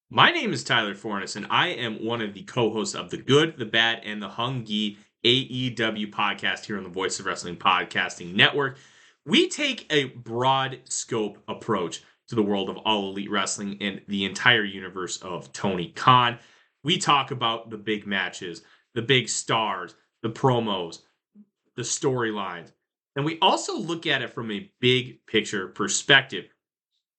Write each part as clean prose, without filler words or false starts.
My name is Tyler Fornes, and I am one of the co-hosts of the Good, the Bad, and the Hungy AEW podcast here on the Voice of Wrestling Podcasting Network. We take a broad scope approach to the world of All Elite Wrestling and the entire universe of Tony Khan. We talk about the big matches, the big stars, the promos, the storylines, and we also look at it from a big picture perspective.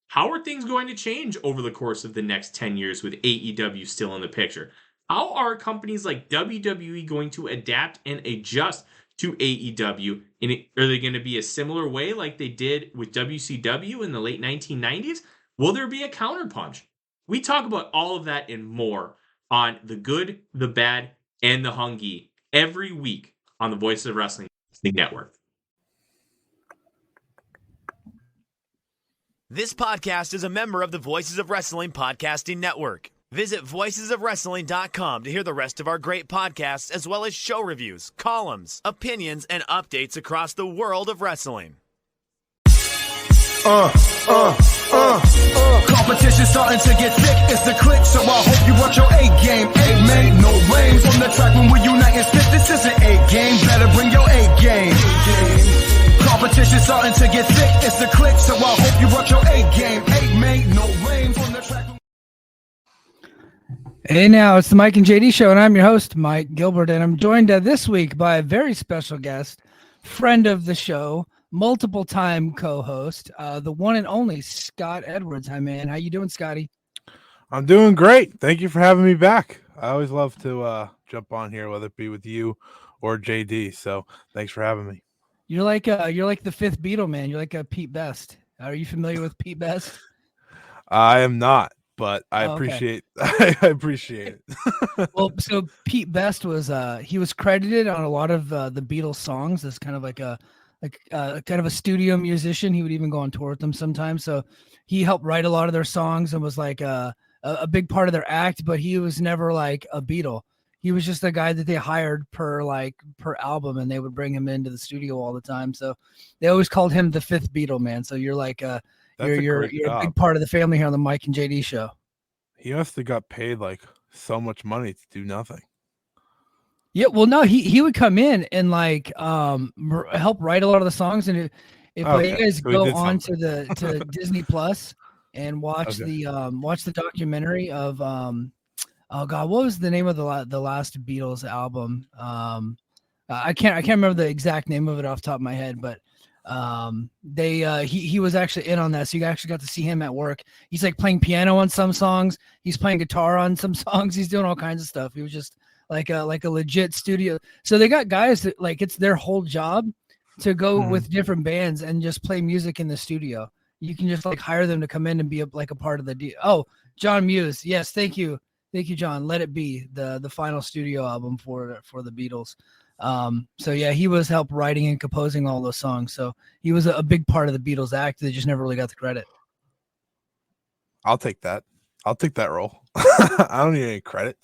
How are things going to change over the course of the next 10 years with AEW still in the picture? How are companies like WWE going to adapt and adjust to AEW? Are they going to be a similar way like they did with WCW in the late 1990s? Will there be a counterpunch? We talk about all of that and more on The Good, the Bad, and the Hungy every week on the Voice of Wrestling Network. This podcast is a member of the Voices of Wrestling Podcasting Network. Visit voicesofwrestling.com to hear the rest of our great podcasts, as well as show reviews, columns, opinions, and updates across the world of wrestling. Competition starting to get thick, it's the click, so I hope you watch your A-game. A-made, no rain from the track when we unite and spit. This is an A-game, better bring your A-game. Competition starting to get thick, it's the click, so I hope you watch your A-game. A-made, no rain from the track. Hey now, it's the Mike and JD Show, and I'm your host, Mike Gilbert, and I'm joined this week by a very special guest, friend of the show, multiple-time co-host, the one and only Scott Edwards. Hi, man. How you doing, Scotty? I'm doing great. Thank you for having me back. I always love to jump on here, whether it be with you or JD, so thanks for having me. You're like the fifth Beatle, man. You're like a Pete Best. Are you familiar with Pete Best? I am not, but I appreciate I appreciate it. Well, so Pete Best was he was credited on a lot of the Beatles songs as kind of like a kind of a studio musician. He would even go on tour with them sometimes. So he helped write a lot of their songs and was like a big part of their act, but he was never like a Beatle. He was just the guy that they hired per album, and they would bring him into the studio all the time. So they always called him the fifth Beatle, man. So you're like you're a big part of the family here on the Mike and JD Show. He must have got paid like so much money to do nothing. Yeah, well, no, he would come in and like help write a lot of the songs. And if you guys go on to Disney Plus and watch the documentary of oh God, what was the name of the last Beatles album? I can't remember the exact name of it off the top of my head, but he was actually in on that, so you actually got to see him at work. He's like playing piano on some songs, he's playing guitar on some songs, he's doing all kinds of stuff. He was just like a legit studio. So they got guys that like it's their whole job to go with different bands and just play music in the studio. You can just like hire them to come in and be a part of the deal. Oh, John Muse, yes, thank you, John. Let It Be, the final studio album for the Beatles. So yeah, he was helped writing and composing all those songs. So he was a big part of the Beatles act. They just never really got the credit. I'll take that role. I don't need any credit.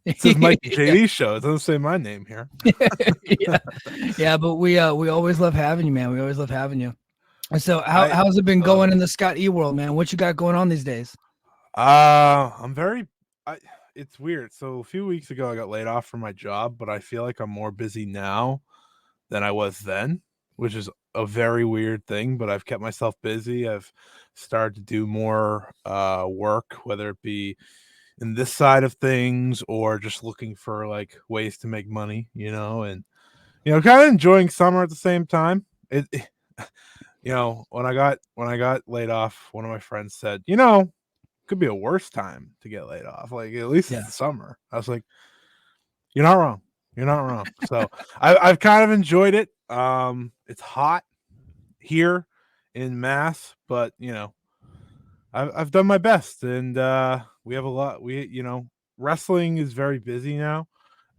This is Mike JD Show. It doesn't say my name here. yeah, but we always love having you, man. We always love having you. So how's it been going in the Scott E world, man? What you got going on these days? It's weird. So a few weeks ago, I got laid off from my job, but I feel like I'm more busy now than I was then, which is a very weird thing, but I've kept myself busy. I've started to do more work, whether it be in this side of things or just looking for like ways to make money, and kind of enjoying summer at the same time. When I got laid off, one of my friends said, could be a worse time to get laid off. Like at least it's the summer. I was like, you're not wrong. So I've kind of enjoyed it. It's hot here in Mass, but I've done my best, and we have a lot. Wrestling is very busy now,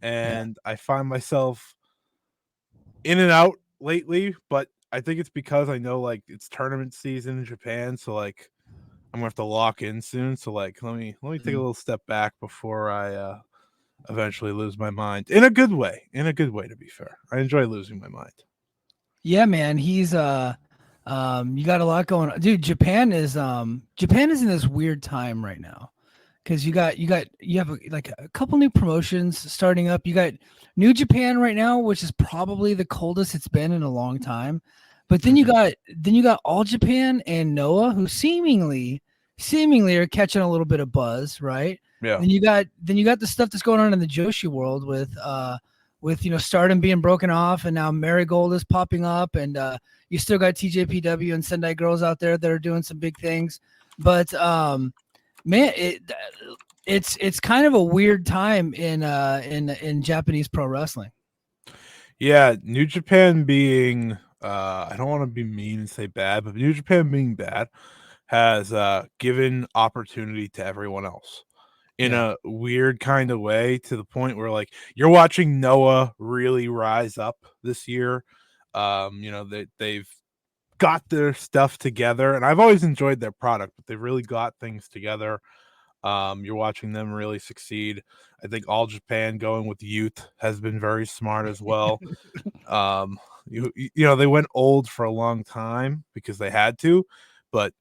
and I find myself in and out lately, but I think it's because I know like it's tournament season in Japan, so like I'm gonna have to lock in soon. So like let me take a little step back before I eventually lose my mind in a good way. To be fair, I enjoy losing my mind. Yeah, man, he's you got a lot going on, dude. Japan is in this weird time right now. because you have like a couple new promotions starting up. You got New Japan right now, which is probably the coldest it's been in a long time. But then you got All Japan and Noah, who seemingly are catching a little bit of buzz, right? Yeah. Then you got the stuff that's going on in the Joshi world with Stardom being broken off, and now Marigold is popping up, and you still got TJPW and Sendai Girls out there that are doing some big things. But man, it's kind of a weird time in Japanese pro wrestling. Yeah, New Japan being I don't want to be mean and say bad, but New Japan being bad has given opportunity to everyone else in a weird kind of way, to the point where like you're watching Noah really rise up this year. They've got their stuff together, and I've always enjoyed their product, but they've really got things together. You're watching them really succeed. I think All Japan going with youth has been very smart as well. They went old for a long time because they had to, but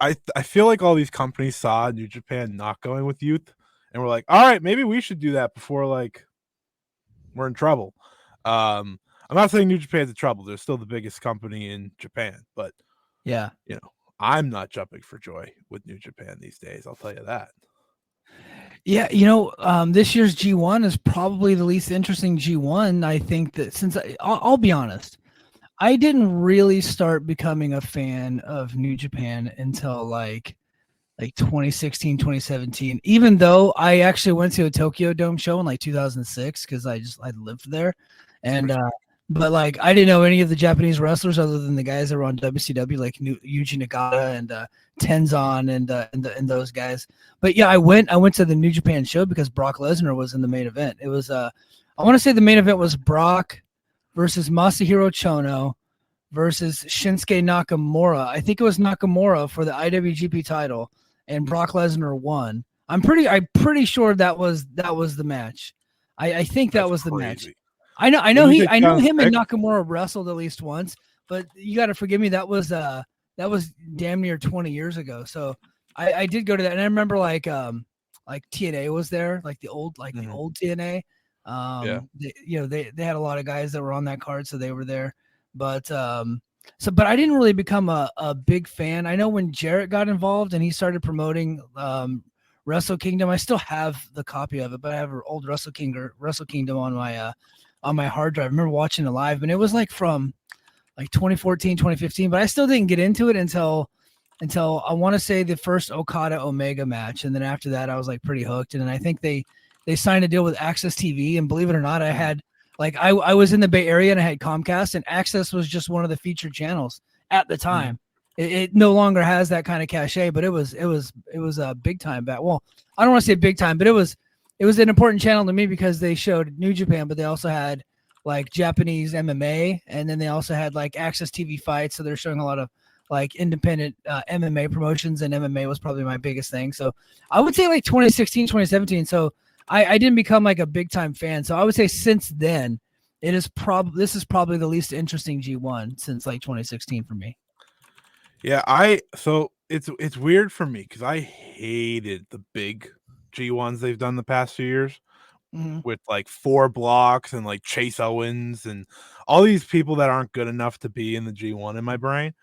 I feel like all these companies saw New Japan not going with youth and were like, all right, maybe we should do that before like we're in trouble. I'm not saying New Japan's in trouble. They're still the biggest company in Japan, but yeah, I'm not jumping for joy with New Japan these days. I'll tell you that. Yeah, this year's G1 is probably the least interesting G1. I think that since I'll be honest, I didn't really start becoming a fan of New Japan until like 2016, 2017, even though I actually went to a Tokyo Dome show in like 2006 because I lived there. And but like I didn't know any of the Japanese wrestlers other than the guys that were on WCW, like Yuji Nagata and Tenzan and those guys. But yeah, I went to the New Japan show because Brock Lesnar was in the main event. It was I want to say the main event was Brock versus Masahiro Chono versus Shinsuke Nakamura. I think it was Nakamura for the IWGP title, and Brock Lesnar won. I'm pretty sure that was the match. I think that was the match. I know him and Nakamura wrestled at least once, but you got to forgive me. That was damn near 20 years ago. So I did go to that, and I remember like TNA was there, like the old TNA. They had a lot of guys that were on that card, so they were there. But but I didn't really become a big fan. I know when Jarrett got involved and he started promoting Wrestle Kingdom, I still have the copy of it, but I have an old Wrestle Kingdom on my hard drive. I remember watching it live, and it was like from like 2014, 2015, but I still didn't get into it until I want to say the first Okada Omega match. And then after that, I was like pretty hooked. And then I think they signed a deal with Access TV, and believe it or not, I had like, I was in the Bay Area and I had Comcast, and Access was just one of the featured channels at the time. It no longer has that kind of cachet, but it was a big time back. Well, I don't want to say big time, but it was an important channel to me because they showed New Japan, but they also had like Japanese MMA, and then they also had like Access TV fights. So they're showing a lot of like independent MMA promotions, and MMA was probably my biggest thing. So I would say like 2016, 2017. So I didn't become like a big time fan. So I would say since then, this is probably the least interesting G1 since like 2016 for me. Yeah, so it's weird for me because I hated the big G1s they've done the past few years with like 4 blocks and like Chase Owens and all these people that aren't good enough to be in the G1 in my brain.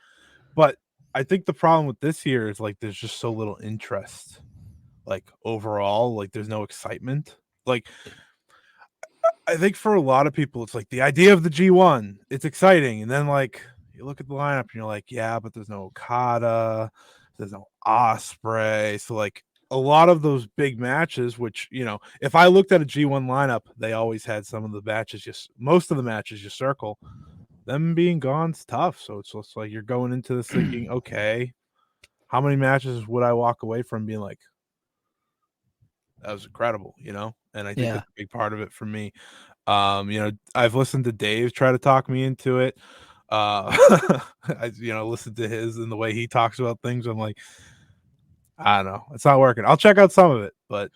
But I think the problem with this year is like there's just so little interest. Like overall, like there's no excitement. Like I think for a lot of people, it's like the idea of the G1, it's exciting, and then like you look at the lineup and you're like, yeah, but there's no Okada, there's no Ospreay, so like a lot of those big matches, which if I looked at a G1 lineup, they always had some of the matches, most of the matches you circle. Them being gone's tough, so it's just like you're going into this thinking, okay, how many matches would I walk away from being like, that was incredible, And I think that's a big part of it for me. I've listened to Dave try to talk me into it. I listened to his and the way he talks about things. I'm like, I don't know, it's not working. I'll check out some of it, but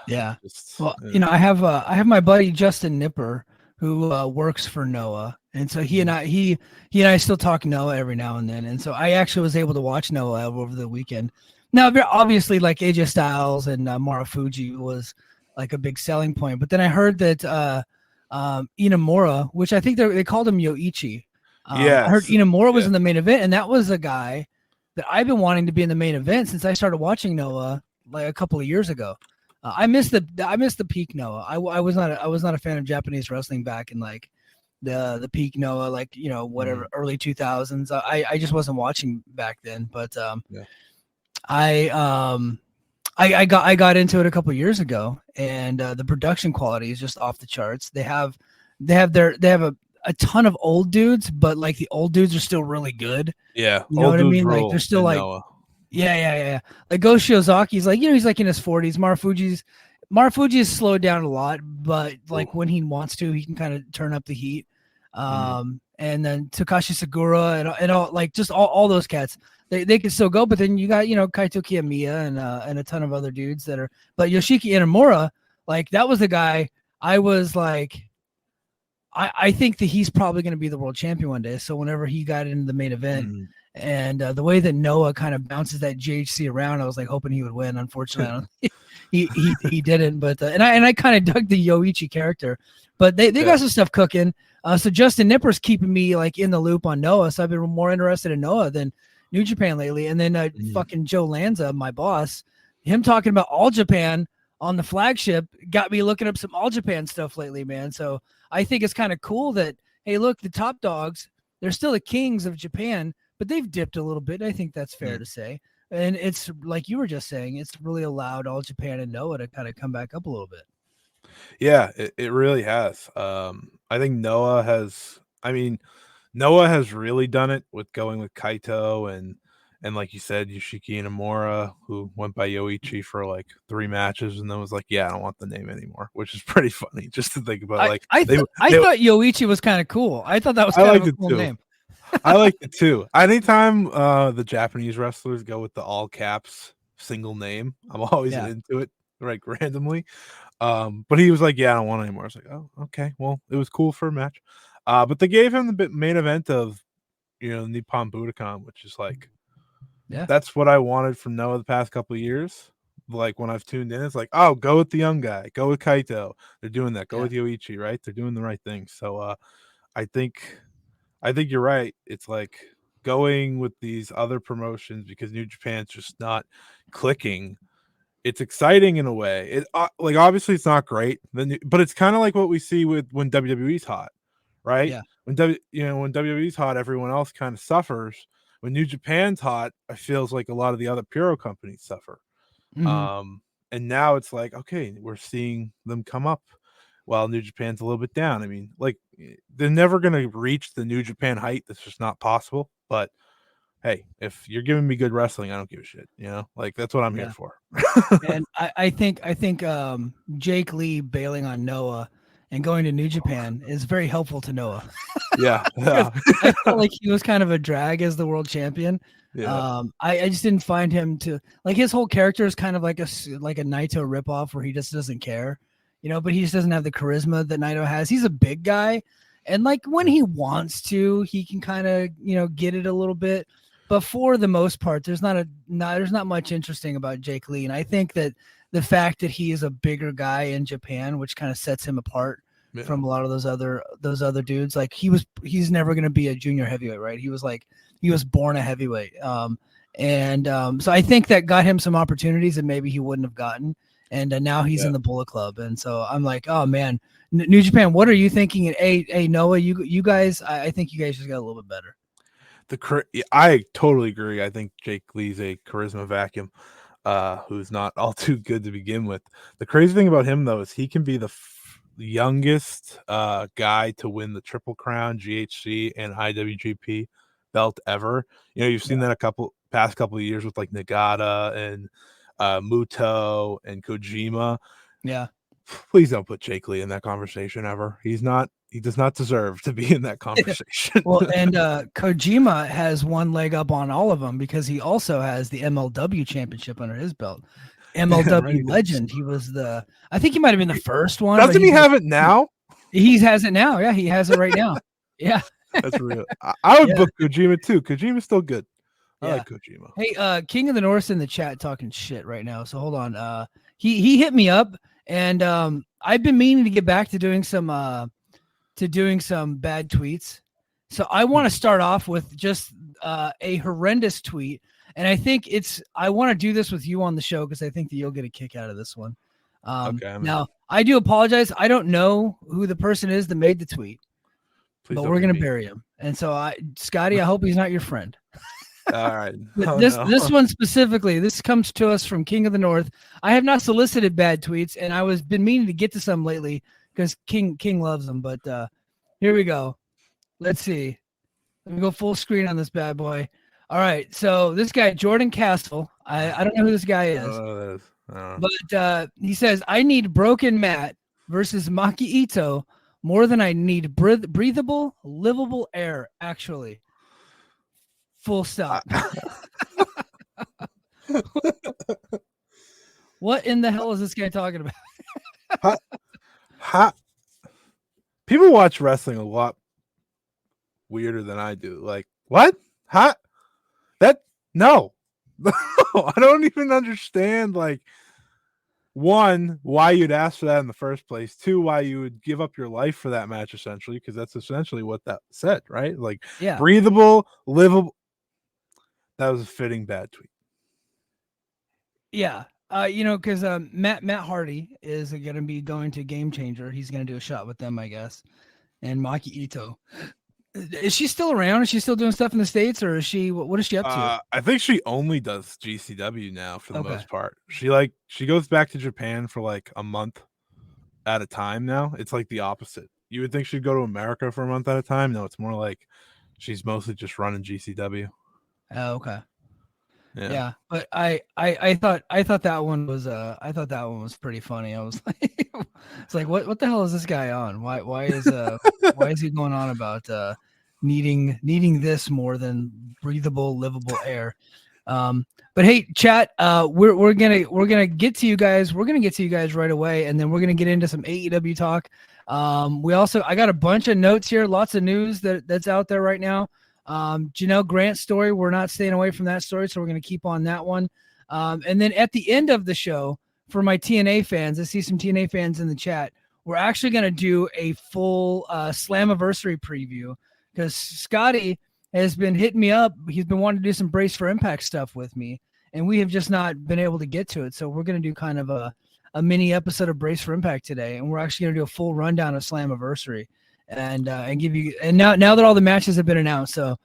yeah. I have my buddy Justin Nipper who works for Noah, and so he and I still talk Noah every now and then, and so I actually was able to watch Noah over the weekend. Now, obviously, like AJ Styles and Marufuji was like a big selling point. But then I heard that Inamura, which I think they called him Yoichi. I heard Inamura was in the main event, and that was a guy that I've been wanting to be in the main event since I started watching Noah like a couple of years ago. I missed the peak Noah. I was not a fan of Japanese wrestling back in like the peak Noah, like whatever early 2000s. I just wasn't watching back then, but I got into it a couple years ago, and the production quality is just off the charts. They have a ton of old dudes, but like the old dudes are still really good. Yeah, you know what I mean. Like they're still like Noah. Yeah. Like Go Shiozaki's like he's like in his 40s. Marufuji is slowed down a lot, but like when he wants to, he can kind of turn up the heat. And then Takashi Sagura and all like just all those cats. They can still go, but then you got Kaito Kiyomiya and a ton of other dudes that are. But Yoshiki Inamura, like that was the guy I was like, I think that he's probably going to be the world champion one day. So whenever he got into the main event, and the way that Noah kind of bounces that GHC around, I was like hoping he would win. Unfortunately, he didn't. But and I kind of dug the Yoichi character, but they got some stuff cooking. So Justin Nipper's keeping me like in the loop on Noah. So I've been more interested in Noah than New Japan lately. And then fucking Joe Lanza, my boss, him talking about All Japan on the flagship got me looking up some All Japan stuff lately, man. So I think it's kind of cool that, hey, look, the top dogs, they're still the kings of Japan, but they've dipped a little bit. I think that's fair to say. And it's like you were just saying, it's really allowed All Japan and Noah to kind of come back up a little bit. Yeah, it really has. I think Noah has really done it with going with Kaito and like you said, Yoshiki Inamura, who went by Yoichi for like 3 matches and then was like, yeah, I don't want the name anymore, which is pretty funny just to think about. I thought Yoichi was kind of cool. I thought that was kind of a cool name. I like it too. Anytime the Japanese wrestlers go with the all caps single name, I'm always into it, like randomly. But he was like, yeah, I don't want it anymore. I was like, oh, okay. Well, it was cool for a match. But they gave him the main event of, Nippon Budokan, which is like, that's what I wanted from Noah the past couple of years. Like when I've tuned in, it's like, oh, go with the young guy, go with Kaito. They're doing that. Go with Yoichi, right? They're doing the right thing. So I think you're right. It's like going with these other promotions because New Japan's just not clicking. It's exciting in a way. It like obviously it's not great, but it's kind of like what we see with when WWE's hot, right? Yeah. When WWE's hot, everyone else kind of suffers. When New Japan's hot, it feels like a lot of the other Puro companies suffer. And now it's like, okay, we're seeing them come up while New Japan's a little bit down. I mean, like they're never going to reach the New Japan height. That's just not possible. But hey, if you're giving me good wrestling, I don't give a shit. Like that's what I'm here for. And I think Jake Lee bailing on Noah and going to New Japan is very helpful to Noah. Yeah. I felt like he was kind of a drag as the world champion. Yeah. I just didn't find him to like his whole character is kind of like a Naito ripoff where he just doesn't care, but he just doesn't have the charisma that Naito has. He's a big guy, and like when he wants to, he can kind of get it a little bit. But for the most part, there's not much interesting about Jake Lee, and I think that the fact that he is a bigger guy in Japan, which kind of sets him apart from a lot of those other dudes. Like he's never going to be a junior heavyweight, right? He was born a heavyweight. So I think that got him some opportunities that maybe he wouldn't have gotten. And now he's in the Bullet Club. And so I'm like, oh man, New Japan, what are you thinking? And hey, Noah, you guys, I think you guys just got a little bit better. I totally agree. I think Jake Lee's a charisma vacuum. Who's not all too good to begin with. The crazy thing about him, though, is he can be the youngest guy to win the Triple Crown, GHC, and IWGP belt ever. You've seen that past couple of years with like Nagata and Muto and Kojima. Yeah. Please don't put Jake Lee in that conversation ever. He does not deserve to be in that conversation. Well, and Kojima has one leg up on all of them because he also has the MLW championship under his belt. MLW legend. He was I think he might have been the first one. Doesn't he have it now? He has it now. Yeah, he has it right now. Yeah. That's real. I would book Kojima too. Kojima's still good. I like Kojima. Hey, King of the North in the chat talking shit right now. So hold on. He hit me up, and I've been meaning to get back to doing some bad tweets. So I want to start off with just a horrendous tweet, and I want to do this with you on the show because I think that you'll get a kick out of this one. Okay. Now I do apologize. I don't know who the person is that made the tweet, but we're gonna bury him. And so, Scotty, I hope he's not your friend. All right. This one specifically, this comes to us from King of the North. I have not solicited bad tweets, and I was been meaning to get to some lately because King loves them. But here we go. Let's see. Let me go full screen on this bad boy. All right. So this guy, Jordan Castle, I don't know who this guy is. But he says, I need Broken Matt versus Maki Ito more than I need breathable, livable air, actually. Full stop. What in the hell is this guy talking about? People watch wrestling a lot weirder than I do. Like, what? No. I don't even understand, like, one, why you'd ask for that in the first place. Two, why you would give up your life for that match, essentially, because that's essentially what that said, right? Like, breathable, livable. That was a fitting bad tweet. Yeah. Because Matt Hardy is going to be going to Game Changer. He's going to do a shot with them, I guess. And Maki Ito. Is she still around? Is she still doing stuff in the States, or is she? What is she up to? I think she only does GCW now for the most part. She goes back to Japan for like a month at a time now. It's like the opposite. You would think she'd go to America for a month at a time. No, it's more like she's mostly just running GCW. Oh, okay. Yeah, but I thought that one was pretty funny. I was like, it's like what the hell is this guy on? Why is he going on about needing this more than breathable, livable air? But hey, chat, we're gonna get to you guys. We're gonna get to you guys right away, and then we're gonna get into some AEW talk. I got a bunch of notes here, lots of news that's out there right now. Janel Grant story, we're not staying away from that story, so we're going to keep on that one. And then at the end of the show, for my TNA fans, I see some TNA fans in the chat, we're actually going to do a full Slammiversary preview because Scotty has been hitting me up. He's been wanting to do some Brace for Impact stuff with me, and we have just not been able to get to it. So we're going to do kind of a mini episode of Brace for Impact today, and we're actually going to do a full rundown of Slammiversary. And give you, and now that all the matches have been announced, so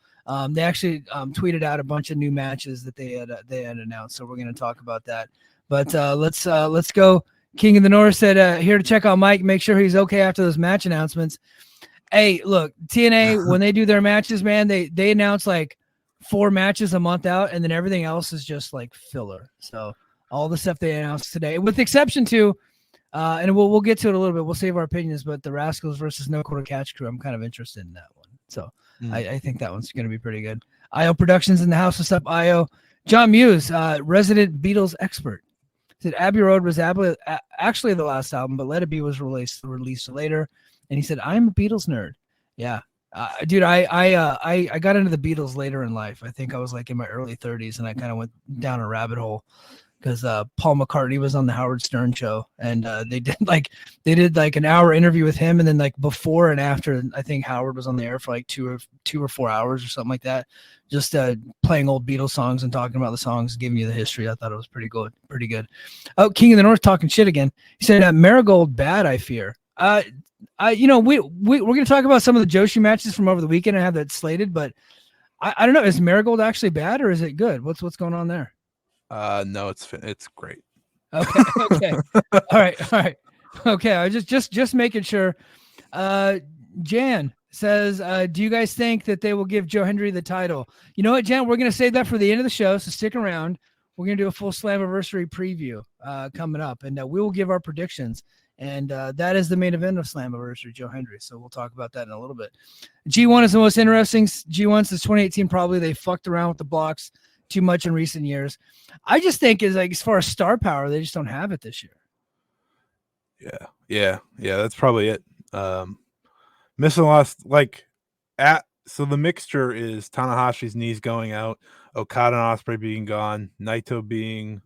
they actually tweeted out a bunch of new matches that they had announced. So we're going to talk about that. But let's go. King of the North said here to check on Mike, make sure he's okay after those match announcements. Hey, look, TNA when they do their matches, man, they announce like 4 matches a month out, and then everything else is just like filler. So all the stuff they announced today, with the exception to. And we'll get to it a little bit. We'll save our opinions, but the Rascals versus No Quarter Catch Crew, I'm kind of interested in that one. So I think that one's going to be pretty good. IO Productions in the house. What's up, IO? John Muse, resident Beatles expert, said Abbey Road was actually the last album, but Let It Be was released later. And he said, I'm a Beatles nerd. Yeah. Dude, I got into the Beatles later in life. I think I was like in my early 30s, and I kind of went down a rabbit hole. Because Paul McCartney was on the Howard Stern show, and they did like an hour interview with him, and then like before and after, I think Howard was on the air for like 2 or 4 hours or something like that, just playing old Beatles songs and talking about the songs, giving you the history. I thought it was pretty good. Oh, King of the North talking shit again. He said Marigold bad, I fear. We're gonna talk about some of the Joshi matches from over the weekend. I have that slated, but I don't know. Is Marigold actually bad or is it good? What's going on there? No, it's great. Okay. All right. Okay, I was just making sure. Jan says, do you guys think that they will give Joe Hendry the title? You know what, Jan? We're gonna save that for the end of the show, so stick around. We're gonna do a full Slammiversary preview coming up, and we will give our predictions. And that is the main event of Slammiversary, Joe Hendry. So we'll talk about that in a little bit. G1 is the most interesting. G1 since 2018, probably. They fucked around with the blocks too much in recent years. I just think is like as far as star power, they just don't have it this year. Yeah. That's probably it. Missing a lot. So the mixture is Tanahashi's knees going out, Okada and Ospreay being gone, Naito being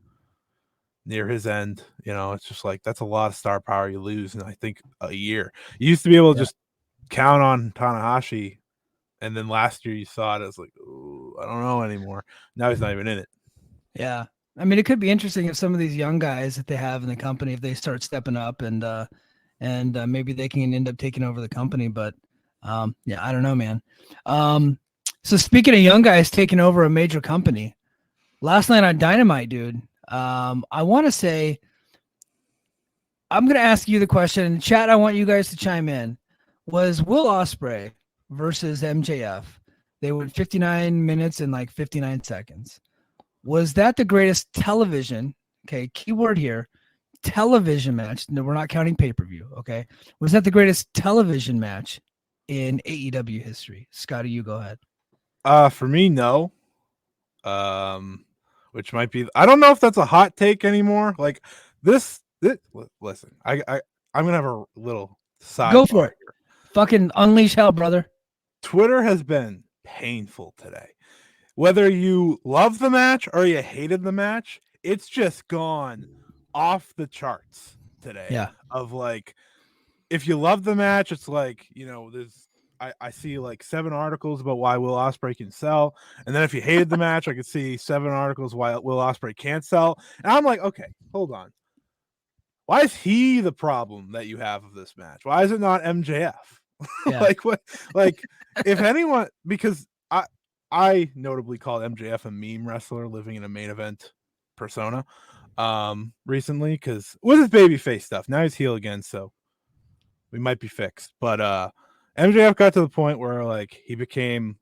near his end, it's just like that's a lot of star power you lose in I think a year. You used to be able to just count on Tanahashi, and then last year you saw it as like, ooh, I don't know anymore. Now he's not even in it. Yeah. I mean, it could be interesting if some of these young guys that they have in the company, if they start stepping up and maybe they can end up taking over the company. But yeah, I don't know, man. So speaking of young guys taking over a major company, last night on Dynamite, dude, I want to say, I'm going to ask you the question in chat. I want you guys to chime in. Was Will Ospreay versus MJF? They went 59 minutes and like 59 seconds. Was that the greatest television? Okay. Keyword here, television match. No, we're not counting pay-per-view. Okay. Was that the greatest television match in AEW history? Scotty, you go ahead. For me, no. Which might be, I don't know if that's a hot take anymore. Like this listen, I'm gonna have a little side. Go for it. Here. Fucking unleash hell, brother. Twitter has been painful today. Whether you love the match or you hated the match, it's just gone off the charts today. Yeah. Of like, if you love the match, it's like, there's I see like 7 articles about why Will Ospreay can sell. And then if you hated the match, I could see 7 articles why Will Ospreay can't sell. And I'm like, okay, hold on. Why is he the problem that you have of this match? Why is it not MJF? Yeah. Like what? Like if anyone, because I notably called MJF a meme wrestler living in a main event persona recently because with his babyface stuff. Now he's heel again, so we might be fixed. But MJF got to the point where like he became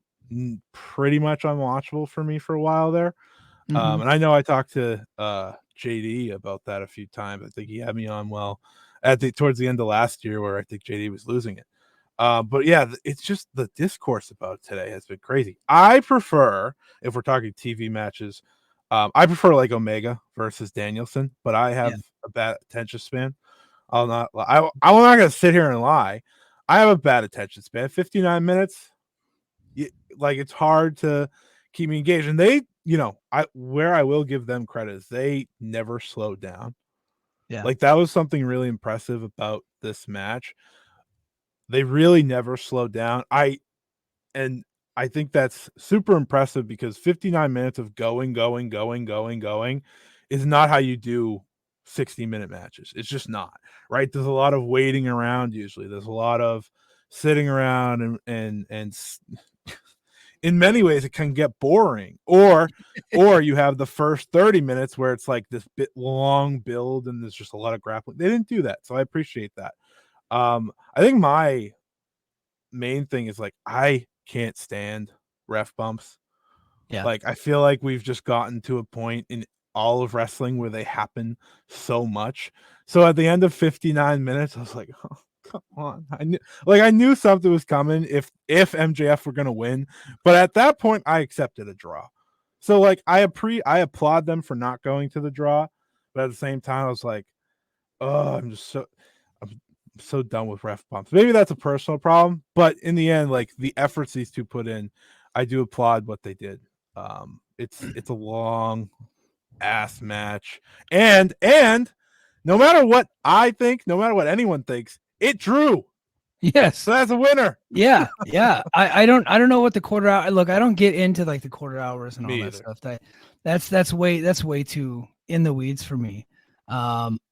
pretty much unwatchable for me for a while there. Mm-hmm. And I know I talked to JD about that a few times. I think he had me on towards the end of last year where I think JD was losing it. But yeah, it's just the discourse about it today has been crazy. I prefer, if we're talking TV matches, I prefer like Omega versus Danielson, but I have a bad attention span. I'm not going to sit here and lie. I have a bad attention span. 59 minutes, like it's hard to keep me engaged. And they, where I will give them credit is they never slowed down. Yeah, like that was something really impressive about this match. They really never slowed down. I think that's super impressive because 59 minutes of going is not how you do 60-minute matches. It's just not, right? There's a lot of waiting around usually. There's a lot of sitting around and in many ways it can get boring. Or you have the first 30 minutes where it's like this bit long build and there's just a lot of grappling. They didn't do that, so I appreciate that. I think my main thing is like I can't stand ref bumps. Yeah. Like I feel like we've just gotten to a point in all of wrestling where they happen so much. So at the end of 59 minutes, I was like, oh, come on. I knew something was coming if MJF were gonna win, but at that point I accepted a draw. So like I applaud them for not going to the draw, but at the same time I was like, oh, I'm so done with ref bumps. Maybe that's a personal problem, but in the end, like the efforts these two put in, I do applaud what they did. It's a long ass match, and no matter what I think, no matter what anyone thinks, it drew. Yes, so that's a winner. Yeah. I don't know what the quarter hour. Look, I don't get into like the quarter hours and all that stuff. That's way too in the weeds for me.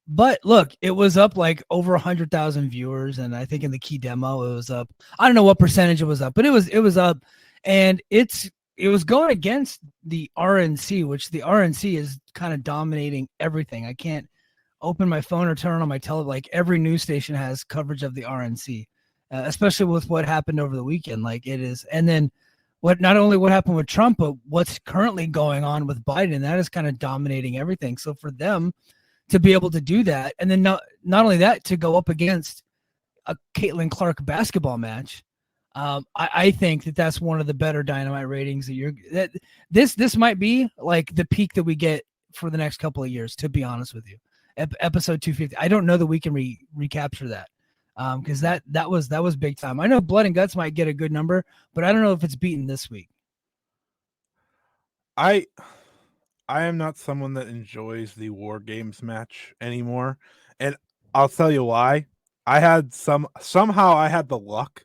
But look, it was up like over 100,000 viewers, and I think in the key demo it was up. I don't know what percentage it was up, but it was up, and it was going against the RNC, which the RNC is kind of dominating everything. I can't open my phone or turn on my television. Like every news station has coverage of the RNC, especially with what happened over the weekend. Like it is, and then not only what happened with Trump, but what's currently going on with Biden. That is kind of dominating everything. So for them to be able to do that, and then not only that, to go up against a Caitlin Clark basketball match, I think that's one of the better Dynamite ratings that this might be like the peak that we get for the next couple of years. To be honest with you, episode 250. I don't know that we can recapture that because that was big time. I know Blood and Guts might get a good number, but I don't know if it's beaten this week. I am not someone that enjoys the War Games match anymore, and I'll tell you why. Somehow I had the luck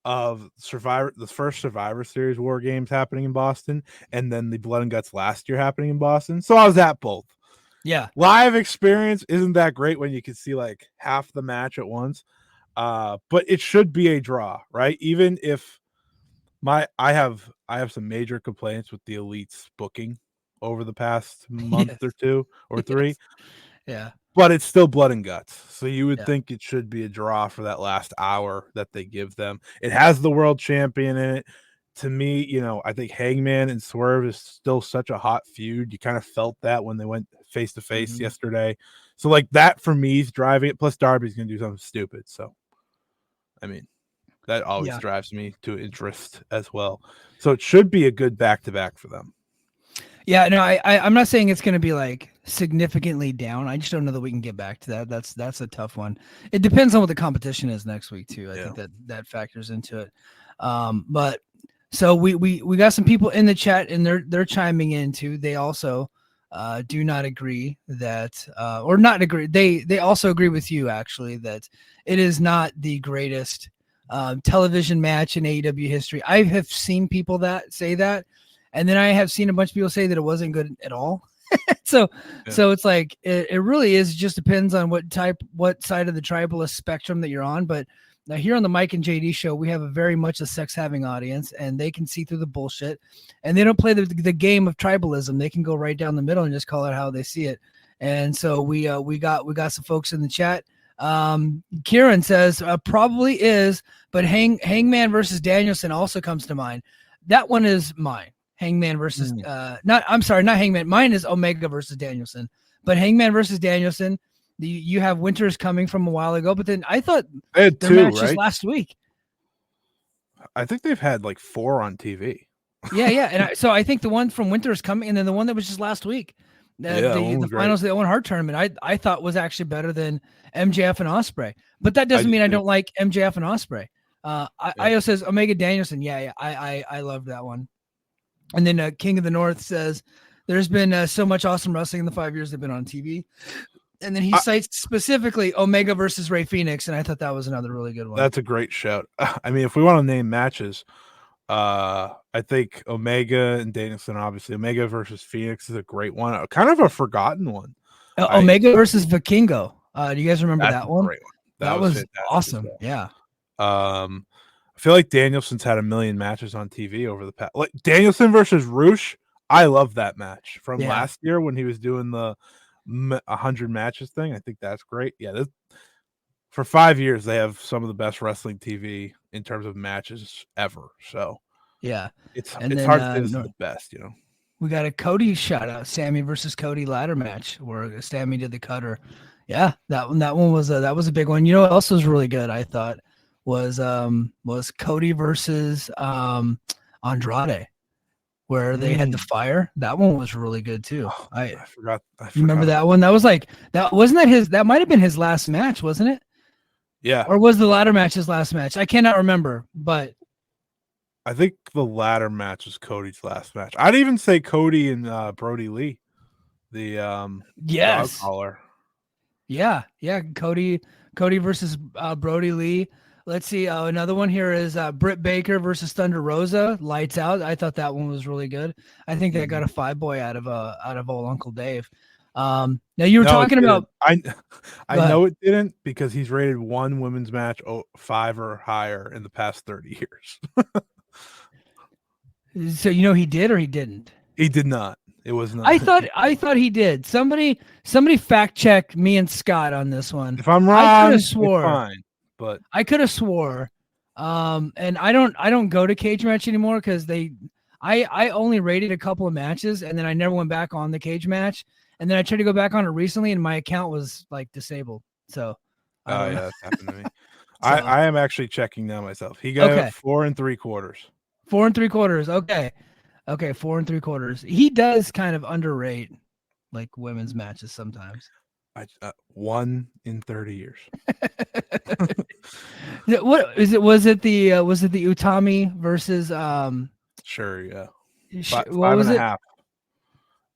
of the first Survivor Series War Games happening in Boston, and then the Blood and Guts last year happening in Boston. So I was at both. Yeah. Live experience isn't that great when you can see like half the match at once. But it should be a draw, right? Even if I have some major complaints with the Elite's booking over the past month or two or three. Yeah. But it's still Blood and Guts. So you would Yeah. think it should be a draw for that last hour that they give them. It has the world champion in it. To me, I think Hangman and Swerve is still such a hot feud. You kind of felt that when they went face to face yesterday. So like that for me is driving it. Plus Darby's going to do something stupid. So, I mean, that always drives me to interest as well. So it should be a good back-to-back for them. Yeah, no, I'm not saying it's going to be like significantly down. I just don't know that we can get back to that. That's a tough one. It depends on what the competition is next week too. I think that factors into it. But so we got some people in the chat and they're chiming in too. They also do not agree that or not agree. They also agree with you actually that it is not the greatest television match in AEW history. I have seen people that say that. And then I have seen a bunch of people say that it wasn't good at all. So it's like, it really is just depends on what side of the tribalist spectrum that you're on. But now here on the Mike and JD show, we have a very much a sex having audience and they can see through the bullshit and they don't play the game of tribalism. They can go right down the middle and just call it how they see it. And so we got some folks in the chat. Kieran says probably is, but Hangman versus Danielson also comes to mind. That one is mine. Hangman versus not Hangman. Mine is Omega versus Danielson, but Hangman versus Danielson. You have Winters coming from a while ago, but then I thought they had their two matches last week. I think they've had like 4 on TV. Yeah, and so I think the one from Winters coming, and then the one that was just last week, the finals of the Owen Hart tournament. I thought was actually better than MJF and Ospreay, but that doesn't mean I don't like MJF and Ospreay. Io says Omega Danielson. Yeah, I love that one. And then King of the North says there's been so much awesome wrestling in the 5 years they've been on TV. And then he cites specifically Omega versus Rey Fenix, and I thought that was another really good one. That's a great shout. I mean, if we want to name matches, I think Omega and Danielson, obviously. Omega versus Phoenix is a great one. Kind of a forgotten one. Omega versus Vikingo. Do you guys remember that one? Great one. That was awesome. Well. Yeah. I feel like Danielson's had a million matches on TV over the past. Like Danielson versus Roosh, I love that match from last year when he was doing the 100 matches thing. I think that's great. Yeah, for 5 years they have some of the best wrestling TV in terms of matches ever. So yeah, it's hard to say this is the best. We got a Cody shout out, Sammy versus Cody ladder match where Sammy did the cutter. Yeah, that one was a big one. You know what else was really good? I thought. Was Cody versus Andrade, where they had the fire. That one was really good too. I forgot. You remember that one? That was like that. Wasn't that his? That might have been his last match, wasn't it? Yeah. Or was the ladder match his last match? I cannot remember, but I think the ladder match was Cody's last match. I'd even say Cody and Brody Lee, the dog collar. Yeah, Cody versus Brody Lee. Let's see. Another one here is Britt Baker versus Thunder Rosa. Lights out. I thought that one was really good. I think they got a 5-boy out of old Uncle Dave. Now you were talking about. I know it didn't because he's rated one women's match 5 or higher in the past 30 years. So he did or he didn't? He did not. It was not. I thought he did. Somebody fact check me and Scott on this one. If I'm wrong, I could have swore. Fine. But I could have swore, and I don't go to cage match anymore because I only rated a couple of matches and then I never went back on the cage match, and then I tried to go back on it recently and my account was like disabled. So yeah, that's happened to me. So, I am actually checking now myself. He got 4 3/4. 4 3/4. Okay, 4 3/4. He does kind of underrate like women's matches sometimes. 1 in 30 years. What is it? Was it the Utami versus Sure, yeah. what was it? 5.5.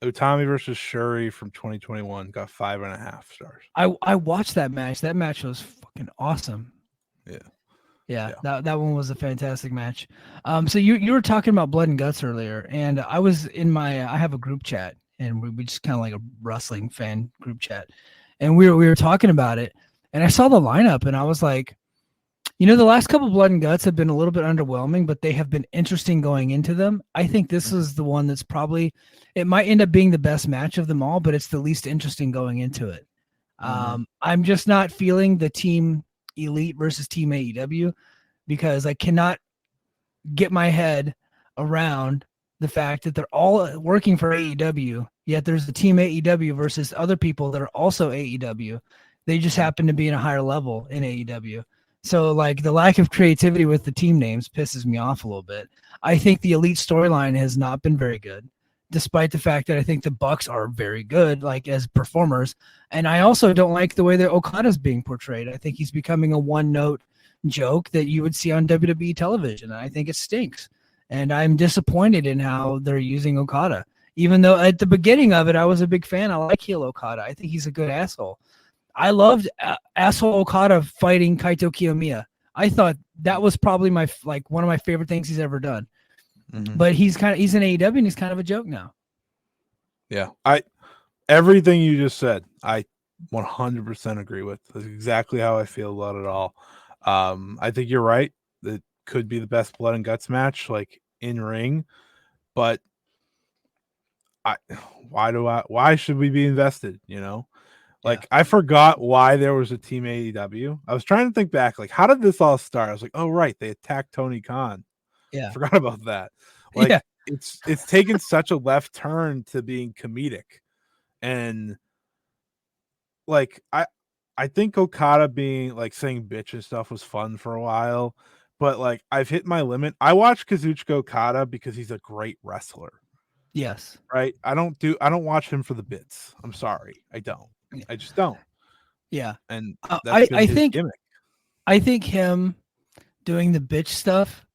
Utami versus Shuri from 2021 got 5.5 stars. I watched that match. That match was fucking awesome. Yeah. That one was a fantastic match. So you were talking about Blood and Guts earlier, and I was I have a group chat, and we just kind of like a wrestling fan group chat, and we were talking about it, and I saw the lineup, and I was like, the last couple of Blood and Guts have been a little bit underwhelming, but they have been interesting going into them. I think this is the one that's probably, it might end up being the best match of them all, but it's the least interesting going into it. I'm just not feeling the Team Elite versus Team AEW, because I cannot get my head around the fact that they're all working for AEW, yet there's the Team AEW versus other people that are also AEW. They just happen to be in a higher level in AEW. So like the lack of creativity with the team names pisses me off a little bit. I think the Elite storyline has not been very good, despite the fact that I think the Bucks are very good, like as performers. And I also don't like the way that Okada's being portrayed. I think he's becoming a one-note joke that you would see on WWE television. I think it stinks. And I'm disappointed in how they're using Okada. Even though at the beginning of it, I was a big fan. I like heel Okada. I think he's a good asshole. I loved asshole Okada fighting Kaito Kiyomiya. I thought that was probably one of my favorite things he's ever done. But he's in AEW and he's kind of a joke now. Yeah, everything you just said, I 100% agree with. That's exactly how I feel about it all. I think you're right. It could be the best Blood and Guts match, like in ring, but why should we be invested? I forgot why there was a Team AEW. I was trying to think back, like, how did this all start? I was like, oh, right, they attacked Tony Khan. Yeah. I forgot about that. It's taken such a left turn to being comedic. And like, I think Okada being like saying bitch and stuff was fun for a while, but like I've hit my limit. I watch Kazuchika Okada because he's a great wrestler. Yes. Right. I don't watch him for the bits. I'm sorry. I don't. I just don't. Yeah. And I think gimmick. I think him doing the bitch stuff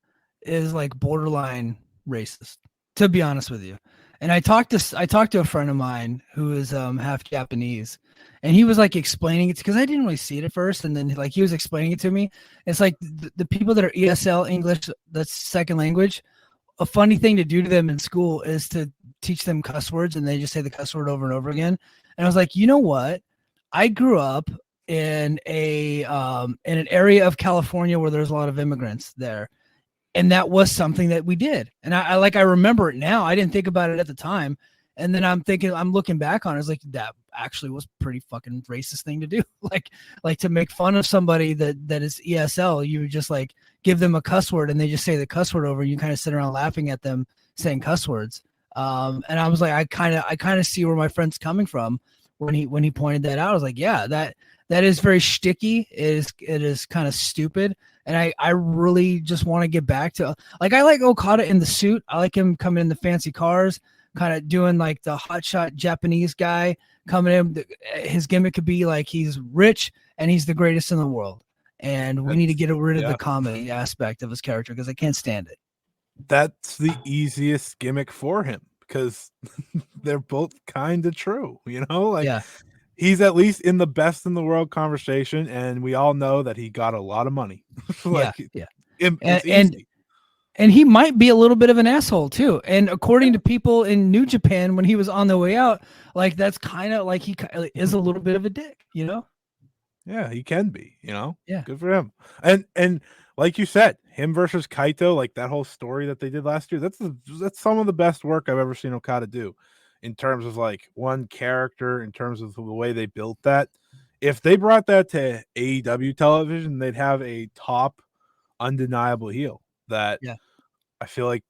is like borderline racist, to be honest with you. And I talked to a friend of mine who is half Japanese, and he was like explaining it because I didn't really see it at first, and then like he was explaining it to me. It's like the people that are ESL English, that's second language, a funny thing to do to them in school is to teach them cuss words, and they just say the cuss word over and over again. And I was like, you know what? I grew up in an area of California where there's a lot of immigrants there. And that was something that we did. And I remember it now. I didn't think about it at the time. And then I'm looking back on it, it's like, that actually was pretty fucking racist thing to do. like to make fun of somebody that is ESL, you would just like give them a cuss word and they just say the cuss word over. You kind of sit around laughing at them saying cuss words. And I was like, I kind of see where my friend's coming from when he pointed that out. I was like, yeah, that is very shticky. It is kind of stupid. And I really just want to get back to, like, I like Okada in the suit. I like him coming in the fancy cars, kind of doing like the hotshot Japanese guy coming in. His gimmick could be like he's rich and he's the greatest in the world. And we need to get rid of the comedy aspect of his character because I can't stand it. That's the easiest gimmick for him because they're both kind of true, He's at least in the best in the world conversation, and we all know that he got a lot of money. And he might be a little bit of an asshole too. And according to people in New Japan, when he was on the way out, like that's kind of like he is a little bit of a dick, Yeah, he can be, Yeah, good for him. And like you said, him versus Kaito, like that whole story that they did last year, that's some of the best work I've ever seen Okada do. In terms of like one character, in terms of the way they built that. If they brought that to AEW television, they'd have a top undeniable heel that I feel like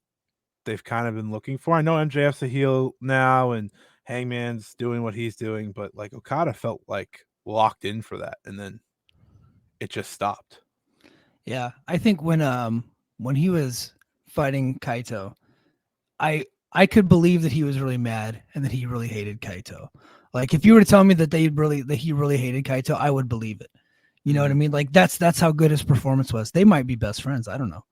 they've kind of been looking for. I know MJF's a heel now and Hangman's doing what he's doing, but like Okada felt like locked in for that, and then it just stopped. Yeah, I think when he was fighting Kaito, I could believe that he was really mad and that he really hated Kaito. Like if you were to tell me that he really hated Kaito, I would believe it. You know what I mean? Like that's how good his performance was. They might be best friends. I don't know.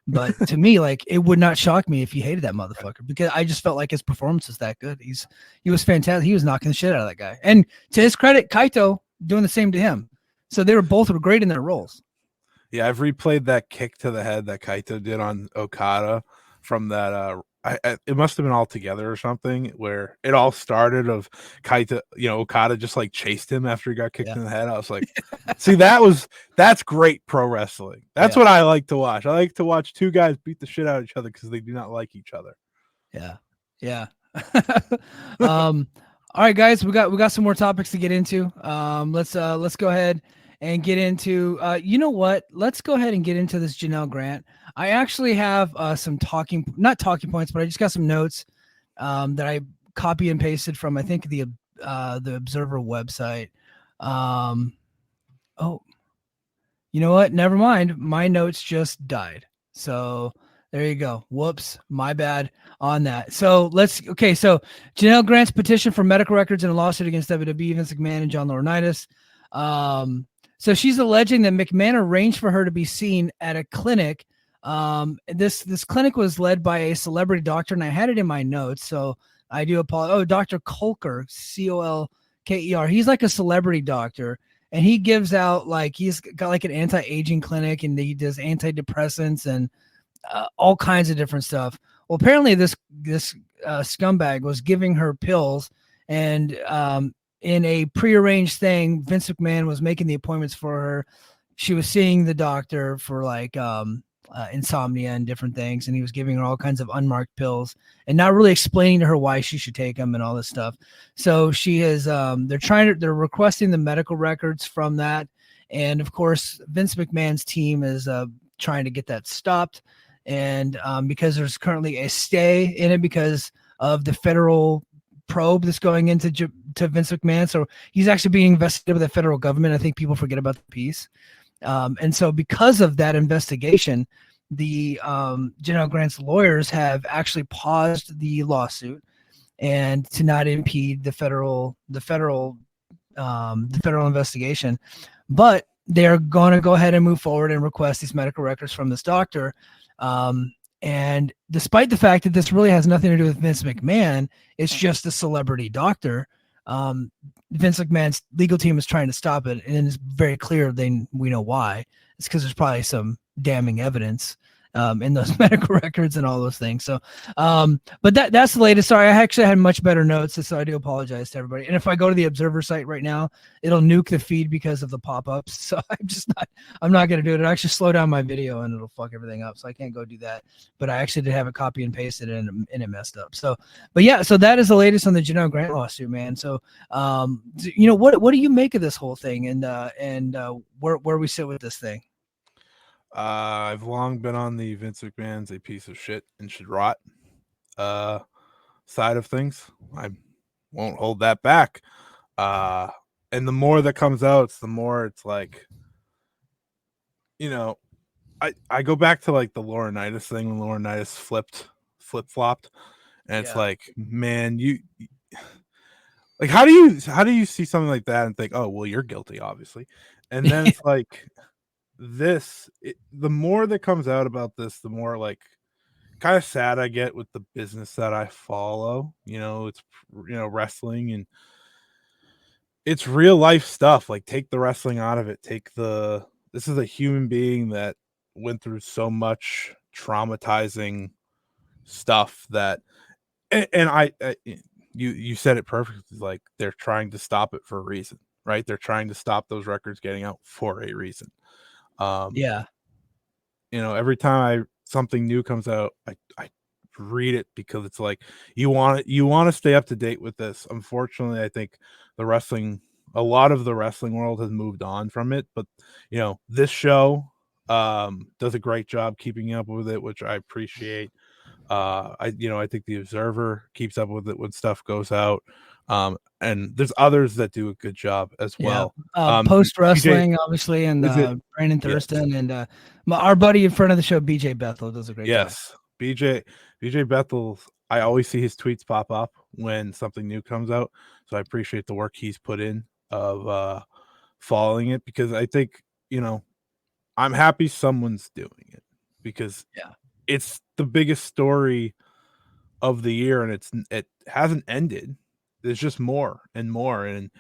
But to me, like, it would not shock me if he hated that motherfucker, because I just felt like his performance was that good. He was fantastic. He was knocking the shit out of that guy. And to his credit, Kaito doing the same to him. So they were both great in their roles. Yeah, I've replayed that kick to the head that Kaito did on Okada from that. It must have been All Together or something, where it all started of Kaito, Okada just like chased him after he got kicked in the head. I was like, see, that's great pro wrestling. That's what I like to watch. I like to watch two guys beat the shit out of each other because they do not like each other. Yeah. All right, guys, we got some more topics to get into. Let's go ahead and get into, you know what? Let's go ahead and get into this Janel Grant. I actually have some not talking points, but I just got some notes that I copy and pasted from, I think, the Observer website. Oh, you know what? Never mind. My notes just died. So there you go. Whoops. My bad on that. So so Janel Grant's petition for medical records in a lawsuit against WWE, Vince McMahon, and John Laurinaitis. So she's alleging that McMahon arranged for her to be seen at a clinic. This clinic was led by a celebrity doctor, and I had it in my notes, so I do apologize. Oh, Dr. Kolker, Colker. He's like a celebrity doctor, and he gives out, like, he's got like an anti-aging clinic, and he does antidepressants and all kinds of different stuff. Well, apparently this scumbag was giving her pills, and in a prearranged thing, Vince McMahon was making the appointments for her. She was seeing the doctor for like insomnia and different things, and he was giving her all kinds of unmarked pills and not really explaining to her why she should take them and all this stuff. So she is they're requesting the medical records from that, and of course Vince McMahon's team is trying to get that stopped, and because there's currently a stay in it because of the federal probe that's going into Vince McMahon. So he's actually being investigated by the federal government. I think people forget about the piece. And so because of that investigation, the Janel Grant's lawyers have actually paused the lawsuit and to not impede the federal investigation. But they're going to go ahead and move forward and request these medical records from this doctor. And despite the fact that this really has nothing to do with Vince McMahon, it's just a celebrity doctor. Vince McMahon's legal team is trying to stop it, and it's very clear we know why. It's because there's probably some damning evidence in those medical records and all those things. So, but that's the latest. Sorry, I actually had much better notes, so I do apologize to everybody. And if I go to the Observer site right now, it'll nuke the feed because of the pop-ups. So I'm not going to do it. It'll actually slow down my video and it'll fuck everything up. So I can't go do that. But I actually did have it copy and pasted and it messed up. So, but yeah, so that is the latest on the Janel Grant lawsuit, man. So, what do you make of this whole thing and where we sit with this thing? I've long been on the Vince McMahon's a piece of shit and should rot side of things. I won't hold that back. And the more that comes out, the more it's like, I go back to like the Laurinaitis thing when Laurinaitis flip-flopped, and it's like, man, you like, how do you see something like that and think, oh, well, you're guilty, obviously. And then it's like, the more that comes out about this, the more like kind of sad I get with the business that I follow. It's wrestling, and it's real life stuff. Like, take the wrestling out of it. This is a human being that went through so much traumatizing stuff that, and you said it perfectly. Like, they're trying to stop it for a reason, right? They're trying to stop those records getting out for a reason. Every time something new comes out, I read it because it's like, you want to stay up to date with this. Unfortunately, I think a lot of the wrestling world has moved on from it, but this show does a great job keeping up with it, which I appreciate. I think the Observer keeps up with it when stuff goes out. And there's others that do a good job as well. Post Wrestling, obviously, and Brandon Thurston, and our buddy in front of the show, BJ Bethel, does a great job. BJ Bethel, I always see his tweets pop up when something new comes out, so I appreciate the work he's put in of following it, because I think I'm happy someone's doing it. because it's the biggest story of the year, and it hasn't ended. There's just more and more, and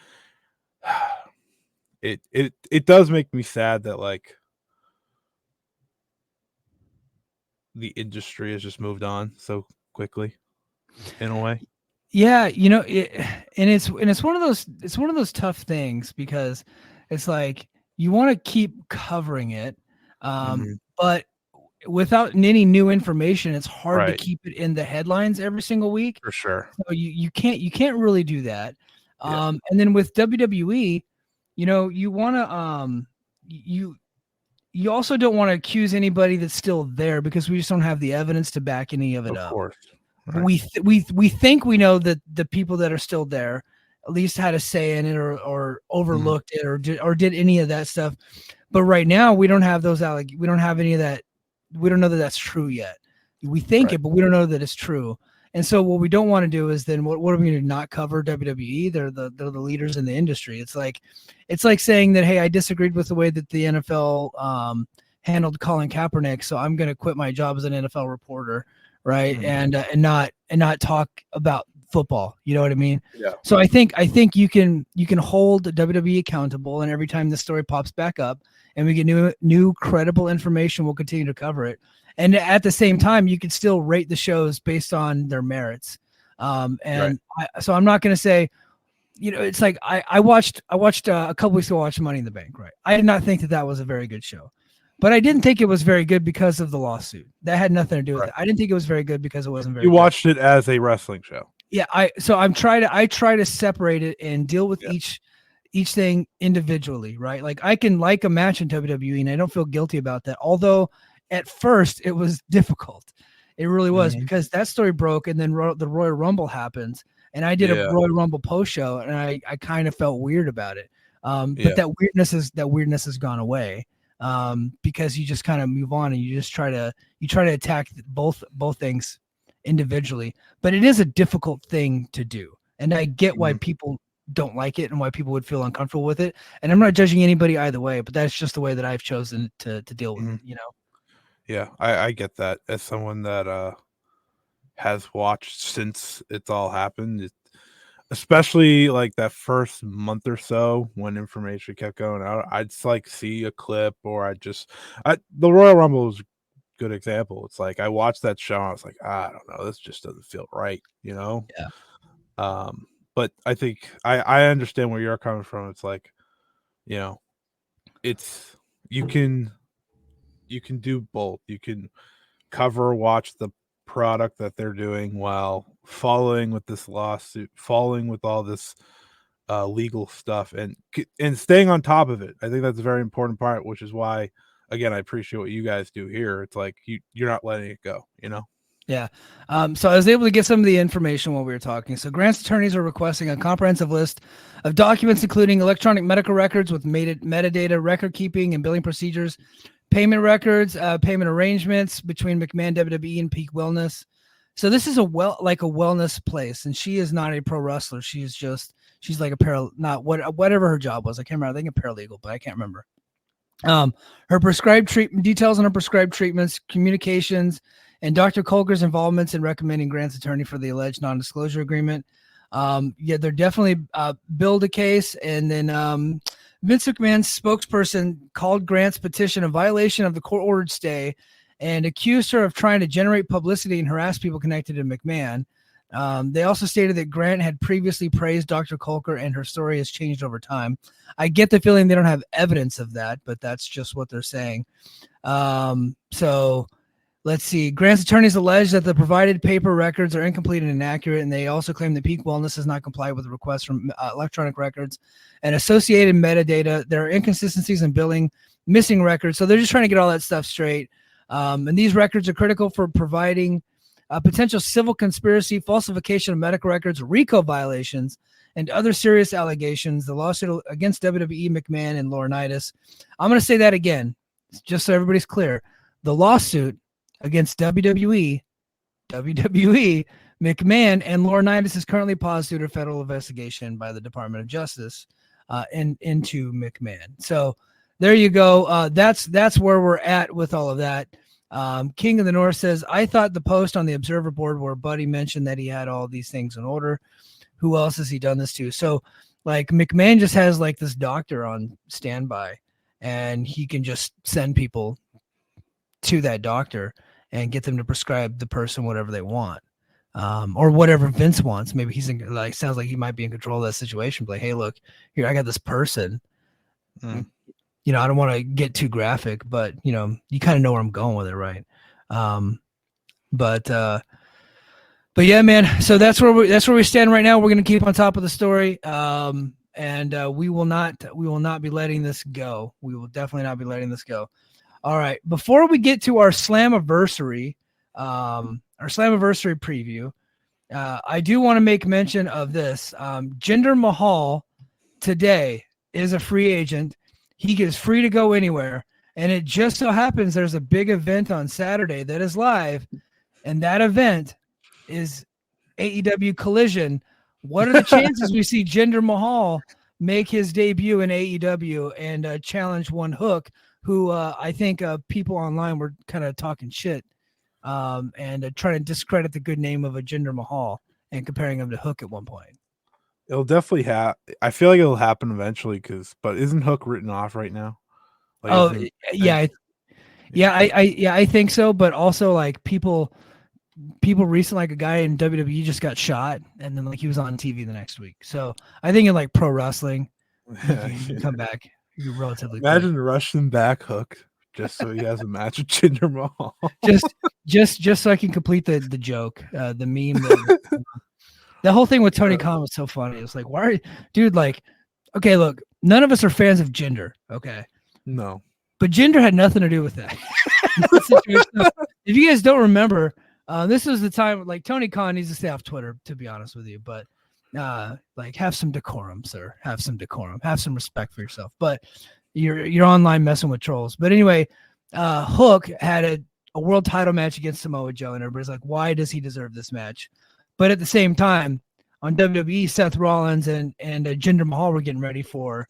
it does make me sad that like the industry has just moved on so quickly in a way. Yeah, you know, it's one of those tough things, because it's like you want to keep covering it, but without any new information, it's hard to keep it in the headlines every single week. For sure. So you can't really do that. And then with WWE, you know, you want to you also don't want to accuse anybody that's still there, because we just don't have the evidence to back any of it up. Of course. Right. We think we know that the people that are still there at least had a say in it, or overlooked it, or did any of that stuff. But right now we don't have those we don't have any of that. We don't know that that's true yet. We think it, but we don't know that it's true. And so what we don't want to do is then what are we going to not cover WWE? They're the leaders in the industry. It's like saying that, hey, I disagreed with the way that the NFL handled Colin Kaepernick, so I'm going to quit my job as an NFL reporter. Right. And not talk about football. You know what I mean? Yeah. So I think you can hold WWE accountable, and every time the story pops back up and we get new credible information, we'll continue to cover it. And at the same time, you can still rate the shows based on their merits. So I'm not going to say, you know, it's like I watched a couple weeks ago, I watched Money in the Bank. Right. I did not think that was a very good show. But I didn't think it was very good because of the lawsuit. That had nothing to do with it. I didn't think it was very good because it wasn't very good. You watched it as a wrestling show. Yeah, I try to separate it and deal with each thing individually, right? Like I can like a match in WWE and I don't feel guilty about that. Although at first it was difficult. It really was, because that story broke, and then the Royal Rumble happens, and I did a Royal Rumble post show, and I kind of felt weird about it. But that weirdness has gone away. Because you just kind of move on, and you try to attack both things individually. But it is a difficult thing to do, and I get why people don't like it and why people would feel uncomfortable with it. And I'm not judging anybody either way, but that's just the way that I've chosen to deal with it, you know? Yeah, I get that as someone that has watched since it's all happened. Especially like that first month or so when information kept going out, I'd like see a clip, or the Royal Rumble was a good example. It's like I watched that show and I was like, I don't know, this just doesn't feel right, you know? Yeah. But I think I understand where you're coming from. It's like, you know, it's you can do both. You can watch the product that they're doing while following with this lawsuit, following with all this legal stuff, and staying on top of it. I think that's a very important part, which is why, again, I appreciate what you guys do here. It's like you're not letting it go, you know? Yeah. So I was able to get some of the information while we were talking. So Grant's attorneys are requesting a comprehensive list of documents, including electronic medical records with metadata, record keeping and billing procedures, payment records, payment arrangements between McMahon, WWE, and Peak Wellness. So this is a wellness place, and she is not a pro wrestler. She's like a whatever her job was. I can't remember. I think a paralegal, but I can't remember. Her prescribed details on her prescribed treatments, communications, and Dr. Colker's involvements in recommending Grant's attorney for the alleged non-disclosure agreement. They're definitely build a case, and then Vince McMahon's spokesperson called Grant's petition a violation of the court-ordered stay and accused her of trying to generate publicity and harass people connected to McMahon. They also stated that Grant had previously praised Dr. Colker, and her story has changed over time. I get the feeling they don't have evidence of that, but that's just what they're saying. So let's see. Grant's attorneys allege that the provided paper records are incomplete and inaccurate, and they also claim that Peak Wellness has not complied with the requests from electronic records and associated metadata. There are inconsistencies in billing, missing records. So they're just trying to get all that stuff straight. And these records are critical for providing potential civil conspiracy, falsification of medical records, RICO violations, and other serious allegations. The lawsuit against WWE, McMahon, and Laurinaitis. I'm going to say that again, just so everybody's clear. The lawsuit against WWE, McMahon, and Laurinaitis is currently paused due to federal investigation by the Department of Justice into McMahon. So there you go. That's where we're at with all of that. King of the North says, I thought the post on the Observer board where Buddy mentioned that he had all these things in order. Who else has he done this to? So like McMahon just has like this doctor on standby, and he can just send people to that doctor and get them to prescribe the person whatever they want. Or whatever Vince wants. Maybe he's sounds like he might be in control of that situation. But like, hey, look, here, I got this person. You know, I don't want to get too graphic, but you know, you kind of know where I'm going with it, right? But yeah, man. So that's where we stand right now. We're gonna keep on top of the story, and we will not be letting this go. We will definitely not be letting this go. All right. Before we get to our Slammiversary, preview, I do want to make mention of this. Jinder Mahal today is a free agent. He is free to go anywhere. And it just so happens there's a big event on Saturday that is live. And that event is AEW Collision. What are the chances we see Jinder Mahal make his debut in AEW and challenge one Hook, who I think people online were kind of talking shit and trying to discredit the good name of a Jinder Mahal and comparing him to Hook at one point. It'll definitely I feel like it'll happen eventually, but isn't Hook written off right now? Like, I think so. But also, like people recently, like a guy in WWE just got shot, and then like he was on TV the next week. So I think in like pro wrestling, you come back, you're relatively. Imagine rushing back Hook just so he has a match with Jinder Mahal. just so I can complete the joke, the meme. The whole thing with Tony Khan was so funny. It's like, why are you, dude? Like, okay, look, none of us are fans of Jinder, okay? No, but Jinder had nothing to do with that. If you guys don't remember, this was the time. Like Tony Khan needs to stay off Twitter, to be honest with you. But like, have some decorum, sir. Have some decorum. Have some respect for yourself. But you're online messing with trolls. But anyway, Hook had a world title match against Samoa Joe, and everybody's like, why does he deserve this match? But at the same time, on WWE, Seth Rollins and Jinder Mahal were getting ready for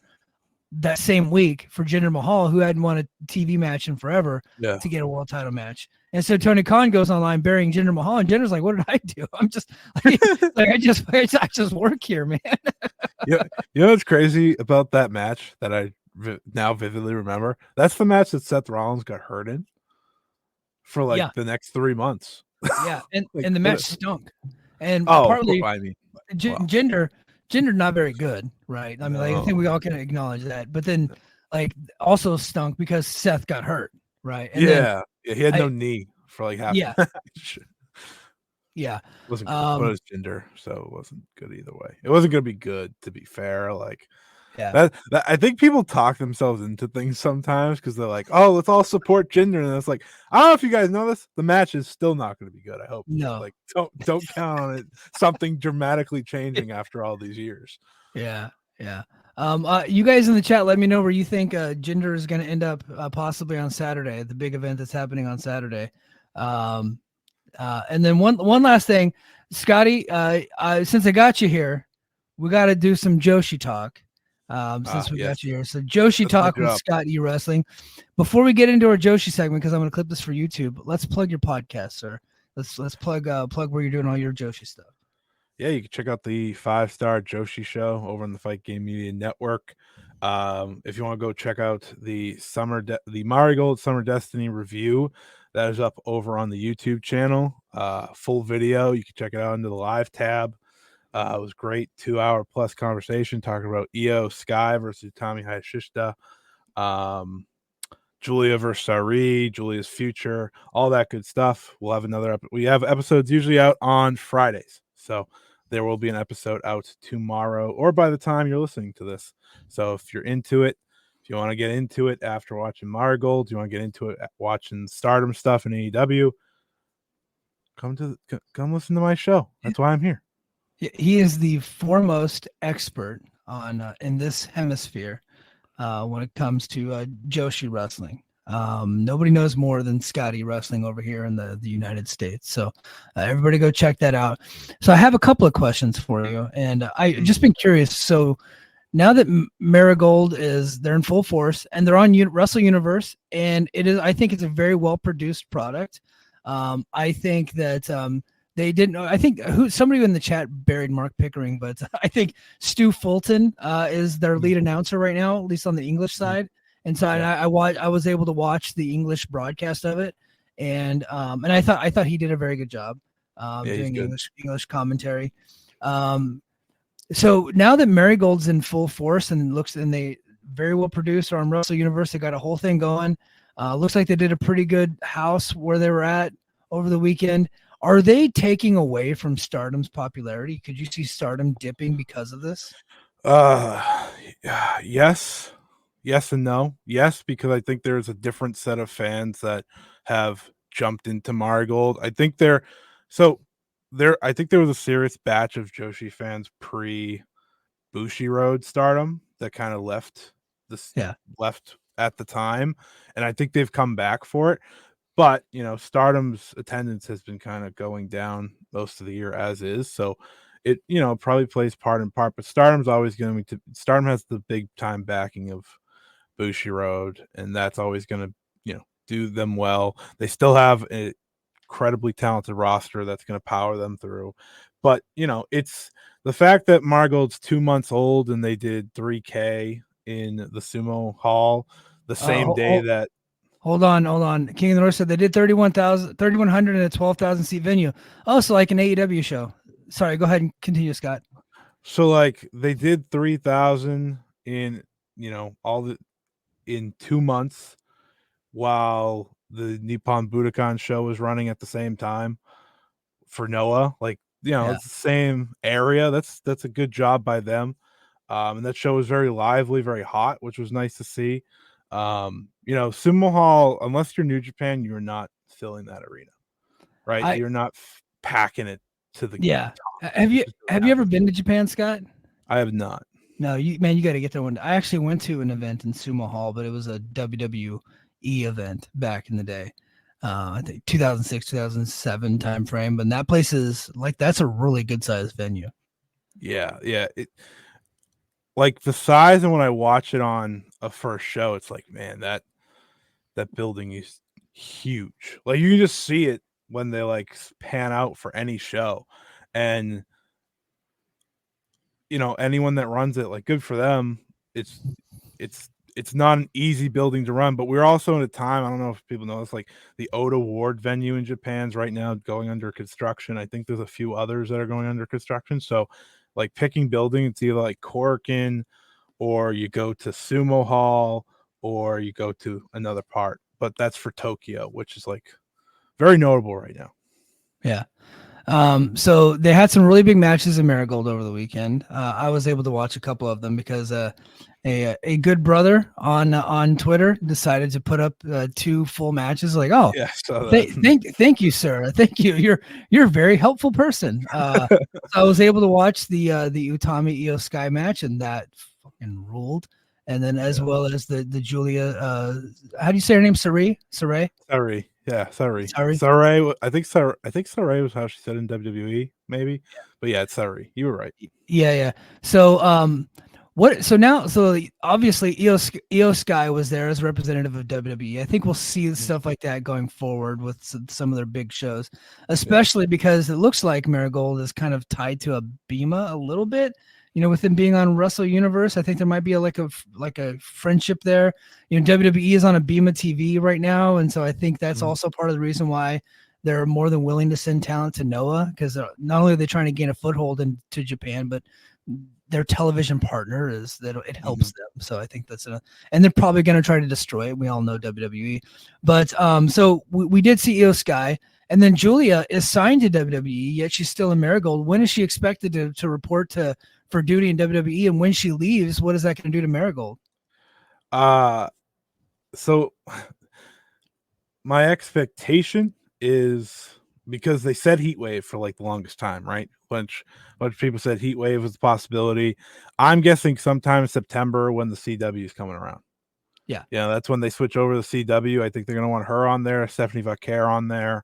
that same week for Jinder Mahal, who hadn't won a TV match in forever, to get a world title match. And so Tony Khan goes online burying Jinder Mahal, and Jinder's like, "What did I do? I'm just like, I just work here, man." You know what's crazy about that match that I now vividly remember? That's the match that Seth Rollins got hurt in for like the next 3 months. Yeah, and like, and the match stunk. And partly, Jinder not very good, right? I mean, like, I think we all can acknowledge that. But then, like, also stunk because Seth got hurt, right? And he had no knee for like half. Yeah, the match. Yeah, it wasn't good. But it was Jinder, so it wasn't good either way. It wasn't going to be good, to be fair. Like, that I think people talk themselves into things sometimes because they're like, "Oh, let's all support Jinder," and it's like, I don't know if you guys know this. The match is still not going to be good. I hope. No, like don't count on it. Something dramatically changing after all these years. Yeah. You guys in the chat, let me know where you think Jinder is going to end up possibly on Saturday, the big event that's happening on Saturday. And then one last thing, Scotty, since I got you here, we got to do some Joshi talk. Since we got you here. So Joshi Talk with Scott E Wrestling. Before we get into our Joshi segment, because I'm going to clip this for YouTube, let's plug your podcast, sir. Let's plug where you're doing all your Joshi stuff. Yeah, you can check out the 5-star Joshi show over on the Fight Game Media Network. If you want to go check out the Marigold Summer Destiny review, that is up over on the YouTube channel. Full video. You can check it out under the live tab. It was great 2-hour plus conversation talking about Io Sky versus Tommy Hayashishita, Giulia versus Sari, Giulia's future, all that good stuff. We'll have we have episodes usually out on Fridays. So there will be an episode out tomorrow or by the time you're listening to this. So if you're into it, if you want to get into it after watching Marigold, you want to get into it watching Stardom stuff in AEW, come listen to my show. That's why I'm here. He is the foremost expert on in this hemisphere when it comes to Joshi wrestling. Nobody knows more than Scotty wrestling over here in the United States. So everybody go check that out. So I have a couple of questions for you, and I just been curious. So now that Marigold they're in full force and they're on Wrestle Universe, and I think it's a very well produced product. I think that they didn't. I think somebody in the chat buried Mark Pickering, but I think Stu Fulton is their lead announcer right now, at least on the English side. And so I was able to watch the English broadcast of it, and I thought he did a very good job doing English commentary. So now that Marigold's in full force and they very well produced on Wrestle Universe, they got a whole thing going. Looks like they did a pretty good house where they were at over the weekend. Are they taking away from Stardom's popularity? Could you see Stardom dipping because of this? Yes and no. Yes, because I think there's a different set of fans that have jumped into Marigold. I think there was a serious batch of Joshi fans pre Bushiroad Stardom that kind of left at the time, and I think they've come back for it. But Stardom's attendance has been kind of going down most of the year as is, so it probably plays part in part. But Stardom's always going to Stardom has the big time backing of Bushiroad, and that's always going to do them well. They still have an incredibly talented roster that's going to power them through. But it's the fact that Marigold's 2 months old and they did 3K in the Sumo Hall the same day that. Hold on. King of the North said they did 3,100 in a 12,000 seat venue. Oh, so like an AEW show. Sorry, go ahead and continue, Scott. So like they did 3,000 in in 2 months while the Nippon Budokan show was running at the same time for Noah. Like, it's the same area. That's a good job by them. And that show was very lively, very hot, which was nice to see. Sumo Hall, unless you're New Japan, you're not filling that arena, right? You're not packing it to the top. Have you ever been to Japan, Scott? I have not. No, you got to get there one. I actually went to an event in Sumo Hall, but it was a WWE event back in the day. I think 2006, 2007 timeframe. But that place is that's a really good sized venue. Yeah. Like the size, and when I watch it on a first show, it's like, man, that building is huge. Like you can just see it when they pan out for any show, and anyone that runs it, good for them. It's not an easy building to run, but we're also in a time, I don't know if people know this, the Oda Ward venue in Japan's right now going under construction. I think there's a few others that are going under construction. So picking building, it's either Korakuen, or you go to Sumo Hall, or you go to another part. But that's for Tokyo, which is very notable right now. Yeah. So they had some really big matches in Marigold over the weekend. I was able to watch a couple of them because a good brother on Twitter decided to put up 2 full matches. Thank you, sir. Thank you. You're a very helpful person. So I was able to watch the Utami Io Sky match, and that fucking ruled. And then as well as the Giulia, how do you say her name? Sarai? Yeah, Sarai. Sarai. I think Sarai was how she said in WWE, maybe. Yeah. But yeah, it's Sarai. You were right. Yeah. So So obviously Io Sky was there as a representative of WWE. I think we'll see stuff like that going forward with some of their big shows, especially because it looks like Marigold is kind of tied to a Bima a little bit. With them being on Wrestle Universe, I think there might be a friendship there. WWE is on a Bima TV right now, and so I think that's also part of the reason why they're more than willing to send talent to Noah, because not only are they trying to gain a foothold into Japan, but their television partner is that it helps them. So I think and they're probably going to try to destroy it. We all know WWE, but so we did see Io Sky, and then Giulia is signed to WWE, yet she's still in Marigold. When is she expected to report for duty in WWE, and when she leaves, what is that going to do to Marigold? So my expectation is, because they said Heatwave for the longest time, right? Bunch of people said Heatwave was a possibility. I'm guessing sometime in September when the CW is coming around. Yeah, that's when they switch over to the CW. I think they're going to want her on there, Stephanie Vaquer on there,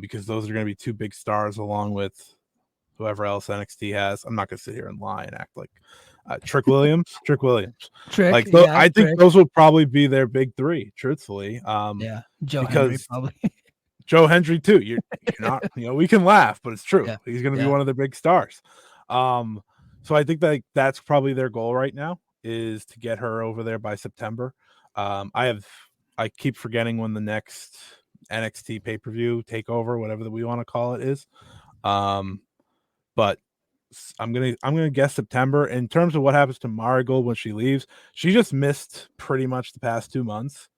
because those are going to be 2 big stars along with whoever else NXT has. I'm not going to sit here and lie and act like Trick Williams. Trick, I think Trick. those would probably be their big three, truthfully. Joe because Henry probably. Joe Hendry too. You're not, we can laugh, but it's true. Yeah. He's going to be one of their big stars. So I think that that's probably their goal right now, is to get her over there by September. I keep forgetting when the next NXT pay-per-view takeover, whatever that we want to call it, is. But I'm gonna guess September. In terms of what happens to Marigold when she leaves, she just missed pretty much the past 2 months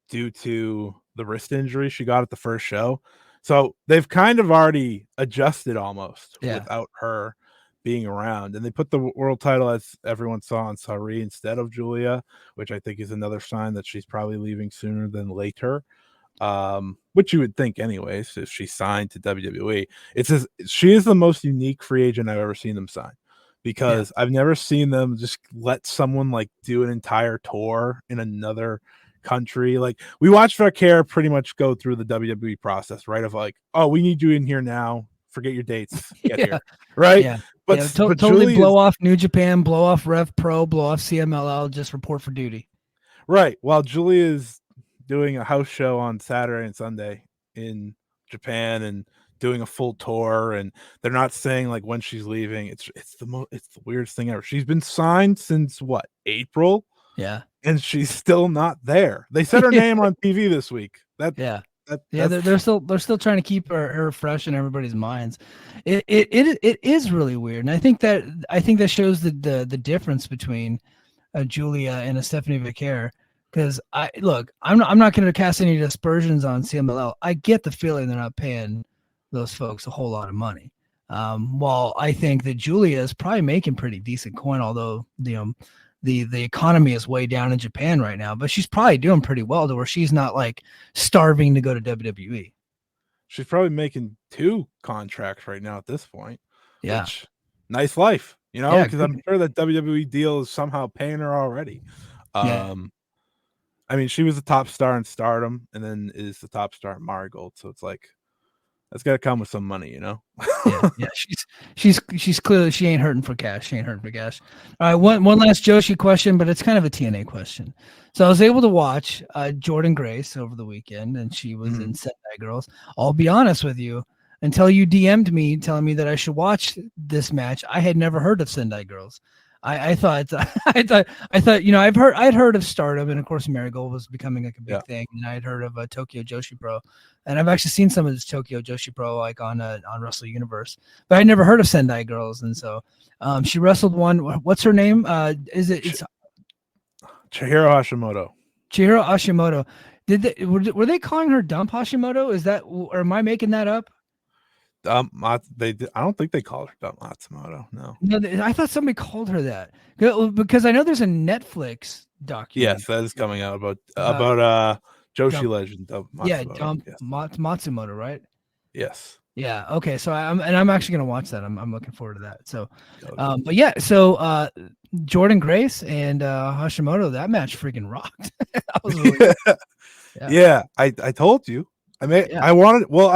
due to the wrist injury she got at the first show. So they've kind of already adjusted almost without her being around. And they put the world title, as everyone saw, on Sauri instead of Giulia, which I think is another sign that she's probably leaving sooner than later. Which you would think anyways, if she signed to WWE. She is the most unique free agent I've ever seen them sign, because I've never seen them just let someone like do an entire tour in another country. Like, we watched Vaquer pretty much go through the WWE process, right? Of like, oh, we need you in here now. Forget your dates. Get here. Right? Yeah. But totally blow off New Japan, blow off Rev Pro, blow off CMLL, just report for duty. Right. While Giulia is doing a house show on Saturday and Sunday in Japan and doing a full tour, and they're not saying like when she's leaving. It's the weirdest thing ever. She's been signed since what, April? Yeah. And she's still not there. They said her name on TV this week. They're still trying to keep her fresh in everybody's minds. It is really weird, and I think that shows the difference between Giulia and a Stephanie Vaquer. Because I'm not going to cast any aspersions on CMLL. I get the feeling they're not paying those folks a whole lot of money. While I think that Giulia is probably making pretty decent coin, although the economy is way down in Japan right now, but she's probably doing pretty well to where she's not like starving to go to WWE. She's probably making 2 contracts right now at this point. Yeah. Which, nice life, because I'm sure that WWE deal is somehow paying her already. I mean, she was the top star in Stardom and then is the top star in Marigold. So it's like, that's got to come with some money, Yeah. She's clearly, she ain't hurting for cash. All right. One last Joshi question, but it's kind of a TNA question. So I was able to watch Jordynne Grace over the weekend, and she was in Sendai Girls. I'll be honest with you, until you DM'd me telling me that I should watch this match, I had never heard of Sendai Girls. I thought I'd heard of Stardom, and of course Marigold was becoming like a big thing, and I'd heard of Tokyo Joshi Pro, and I've actually seen some of this Tokyo Joshi Pro like on Wrestle Universe, but I'd never heard of Sendai Girls, and so she wrestled one. What's her name? It's Chihiro Hashimoto. Chihiro Hashimoto. Were they calling her Dump Hashimoto? Is that, or am I making that up? They did. I don't think they called her Dump Matsumoto. No, I thought somebody called her that, because I know there's a Netflix documentary. Yes, that is coming out about Joshi legend Dump Matsumoto. Matsumoto, right? Yes. Yeah. Okay. So I'm actually gonna watch that. I'm looking forward to that. So, but yeah. So Jordynne Grace and Hashimoto, that match freaking rocked. That was really good. Yeah. I told you. I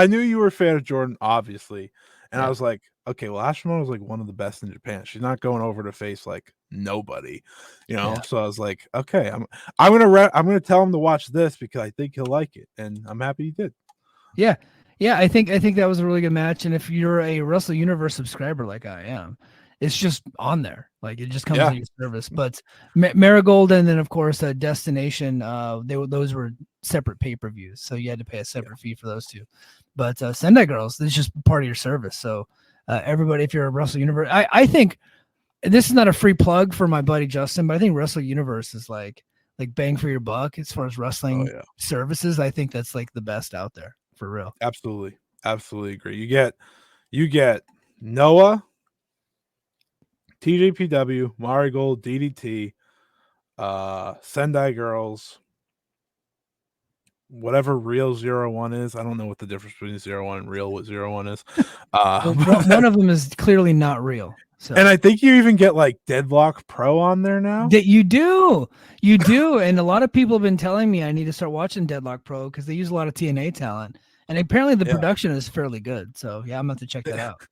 knew you were a fan of Jordynne, obviously, and I was like, okay, well, Hashimoto is like one of the best in Japan. She's not going over to face like nobody, So I was like, okay, I'm gonna tell him to watch this because I think he'll like it, and I'm happy he did. Yeah. I think that was a really good match, and if you're a Wrestle Universe subscriber like I am, it's just on there. Like, it just comes in your service. But Marigold and then, of course, Destination, those were separate pay-per-views. So you had to pay a separate fee for those two. But Sendai Girls, it's just part of your service. So everybody, if you're a Wrestle Universe, I think this is not a free plug for my buddy Justin, but I think Wrestle Universe is like bang for your buck as far as wrestling services. I think that's like the best out there, for real. Absolutely agree. You get Noah, TJPW, Marigold, DDT, Sendai Girls, whatever Real 01 is. I don't know what the difference between 01 and Real 01 is. One of them is clearly not real. So. And I think you even get like Deadlock Pro on there now. That you do. And a lot of people have been telling me I need to start watching Deadlock Pro because they use a lot of TNA talent. And apparently the production is fairly good. So yeah, I'm going to have to check that out.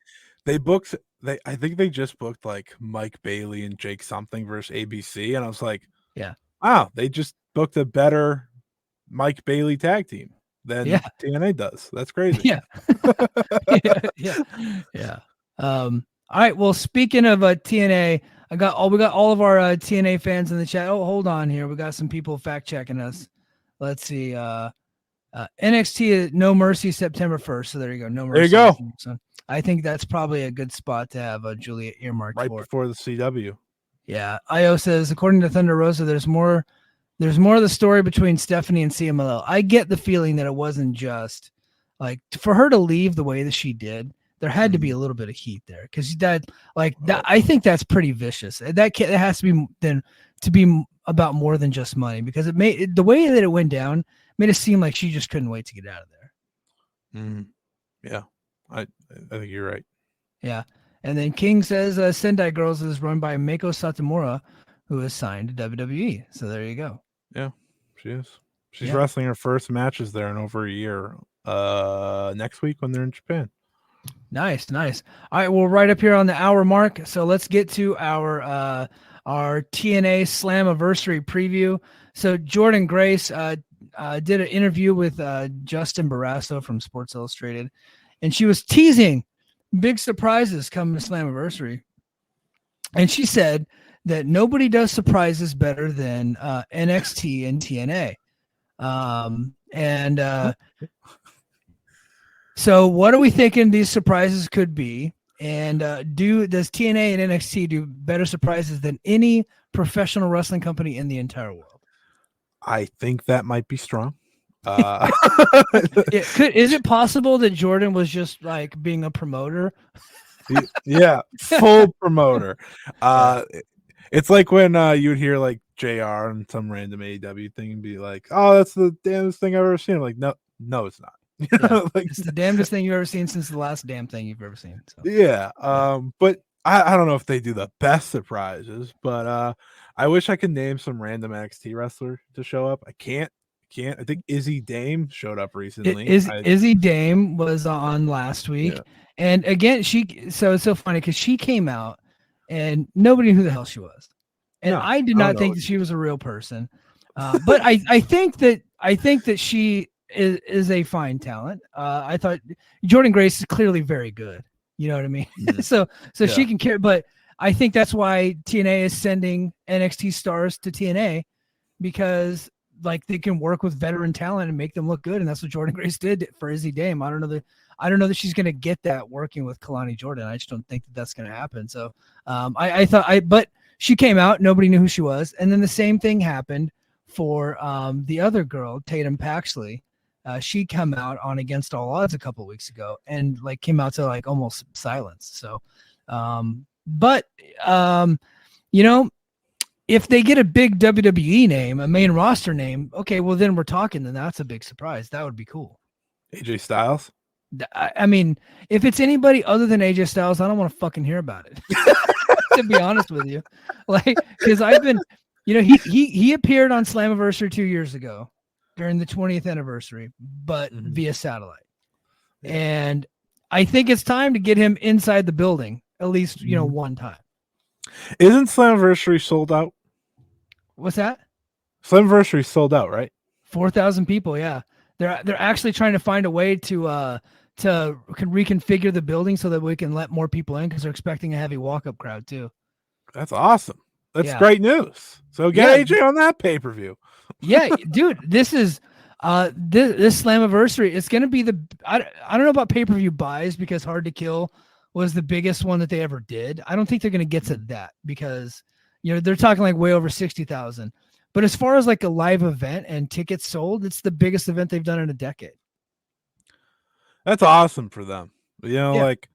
They booked I think they just booked like Mike Bailey and Jake something versus ABC, and I was like, Yeah. wow, they just booked a better Mike Bailey tag team than Yeah. TNA does. That's crazy. Yeah. Yeah. All right. Well, speaking of TNA, we got all of our TNA fans in the chat. Oh, hold on here. We got some people fact checking us. Let's see. NXT No Mercy September 1st. So there you go. No Mercy. There you go. So I think that's probably a good spot to have Giulia earmarked Right for. before the CW. Yeah. Io says, according to Thunder Rosa, there's more of the story between Stephanie and CMLL. I get the feeling that it wasn't just like for her to leave the way that she did. There had to be a little bit of heat there because that. I think that's pretty vicious. That has to be about more than just money, because the way that it went down made it seem like she just couldn't wait to get out of there. Yeah, I think you're right. Yeah, and then King says Sendai Girls is run by Meiko Satomura, who is signed to WWE. So there you go. Yeah, she is. She's wrestling her first matches there in over a year. Next week when they're in Japan. Nice. All right, we're right up here on the hour mark, so let's get to our TNA Slammiversary preview. So Jordynne Grace did an interview with Justin Barrasso from Sports Illustrated, and she was teasing big surprises coming to Slammiversary. And she said that nobody does surprises better than NXT and TNA. So what are we thinking these surprises could be? And does TNA and NXT do better surprises than any professional wrestling company in the entire world? I think that might be strong. Is it possible that Jordynne was just like being a promoter? Yeah, full promoter. It's like when you'd hear like JR on some random AEW thing and be like, "Oh, that's the damnedest thing I've ever seen." I'm like, no, it's not. Yeah, it's the damnedest thing you've ever seen since the last damn thing you've ever seen. So. Yeah. But I don't know if they do the best surprises, but I wish I could name some random NXT wrestler to show up. I can't. I think Izzy Dame showed up recently. Izzy Dame was on last week. Yeah. And again, so it's so funny because she came out and nobody knew who the hell she was. And I did not think that she was a real person. But I think that she is a fine talent. I thought Jordynne Grace is clearly very good. You know what I mean? Mm-hmm. so she can carry, but I think that's why TNA is sending NXT stars to TNA, because like they can work with veteran talent and make them look good. And that's what Jordynne Grace did for Izzy Dame. I don't know that she's going to get that working with Kalani Jordan. I just don't think that that's going to happen. So but she came out, nobody knew who she was. And then the same thing happened for the other girl, Tatum Paxley. She come out on Against All Odds a couple of weeks ago and like came out to like almost silence. So, if they get a big WWE name, a main roster name, okay, well then we're talking, then that's a big surprise. That would be cool. AJ Styles? I mean, if it's anybody other than AJ Styles, I don't want to fucking hear about it. To be honest with you. Like, because I've been, he appeared on Slammiversary 2 years ago during the 20th anniversary, but via satellite. Yeah. And I think it's time to get him inside the building, at least, one time. Isn't Slammiversary sold out? What's that? Slammiversary sold out, right? 4,000 people. Yeah, they're actually trying to find a way to reconfigure the building so that we can let more people in, because they're expecting a heavy walk-up crowd too. That's awesome. That's great news. So get AJ on that pay-per-view. Yeah, dude, this is this Slammiversary. It's gonna be I don't know about pay-per-view buys, because Hard to Kill was the biggest one that they ever did. I don't think they're gonna get to that, because they're talking like way over 60,000. But as far as like a live event and tickets sold, it's the biggest event they've done in a decade. That's awesome for them. Like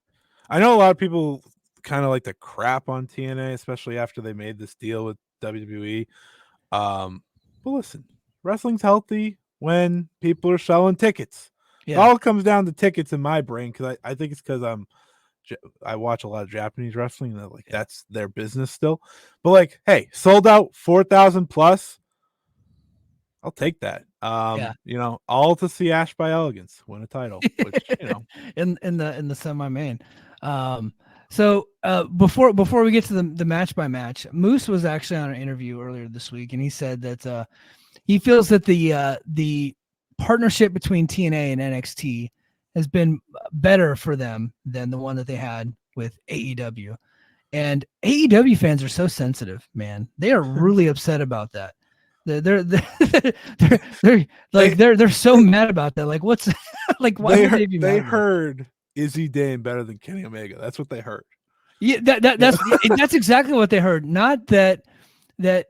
I know a lot of people kind of like to crap on TNA, especially after they made this deal with WWE. But listen, wrestling's healthy when people are selling tickets. Yeah. It all comes down to tickets in my brain, because I think it's because I watch a lot of Japanese wrestling, and that's their business still. But like, hey, sold out 4,000 plus. I'll take that. All to see Ash by Elegance win a title, which in the semi-main. So before we get to the match by match, Moose was actually on an interview earlier this week, and he said that he feels that the partnership between TNA and NXT has been better for them than the one that they had with AEW. And AEW fans are so sensitive, man. They are really upset about that. They're so mad about that. Like, what's like? Why would they be mad? They heard Izzy Dane better than Kenny Omega. That's what they heard. Yeah, that's exactly what they heard. Not that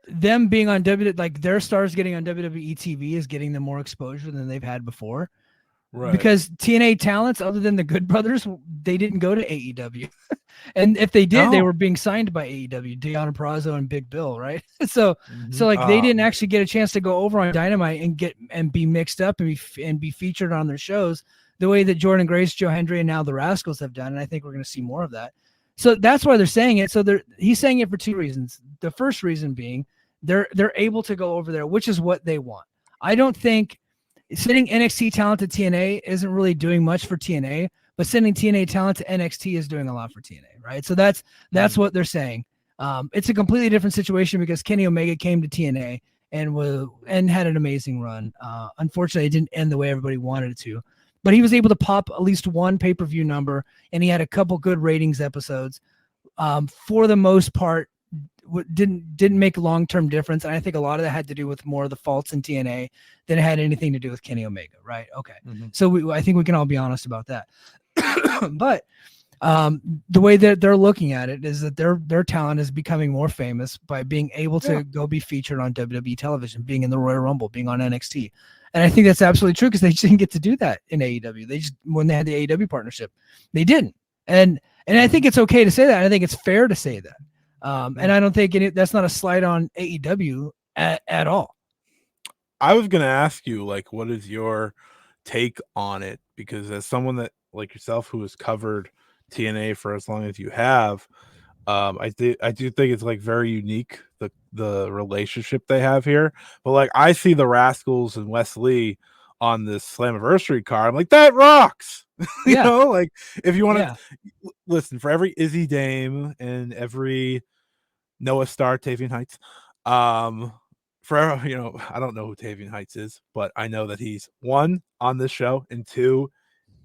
them being on like their stars getting on WWE TV is getting them more exposure than they've had before. Right. Because TNA talents, other than the Good Brothers, they didn't go to AEW. And if they did, they were being signed by AEW, Deonna Purrazzo and Big Bill, right? So like they didn't actually get a chance to go over on Dynamite and be mixed up and be featured on their shows the way that Jordynne Grace, Joe Hendry, and now the Rascals have done. And I think we're going to see more of that. So that's why they're saying it. So he's saying it for two reasons. The first reason being they're able to go over there, which is what they want. I don't think sending NXT talent to TNA isn't really doing much for TNA, but sending TNA talent to NXT is doing a lot for TNA, right? So that's what they're saying. It's a completely different situation because Kenny Omega came to TNA and had an amazing run. Unfortunately, it didn't end the way everybody wanted it to, but he was able to pop at least one pay-per-view number, and he had a couple good ratings episodes. For the most part, didn't make a long-term difference, and I think a lot of that had to do with more of the faults in TNA than it had anything to do with Kenny Omega, right? Okay, so I think we can all be honest about that. But the way that they're looking at it is that their talent is becoming more famous by being able to go be featured on WWE television, being in the Royal Rumble, being on NXT, and I think that's absolutely true because they just didn't get to do that in AEW. They just when they had the AEW partnership, they didn't, and I think it's okay to say that. I think it's fair to say that. And I don't think that's not a slight on AEW at all. I was going to ask you, like, what is your take on it? Because as someone that, like yourself, who has covered TNA for as long as you have, I do think it's like very unique, the relationship they have here. But like, I see the Rascals and Wes Lee on this Slammiversary card. I'm like, that rocks. You know, like if you want to listen, for every Izzy Dame and every Noah Star, Tavian Heights, for I don't know who Tavian Heights is, but I know that he's one on this show and two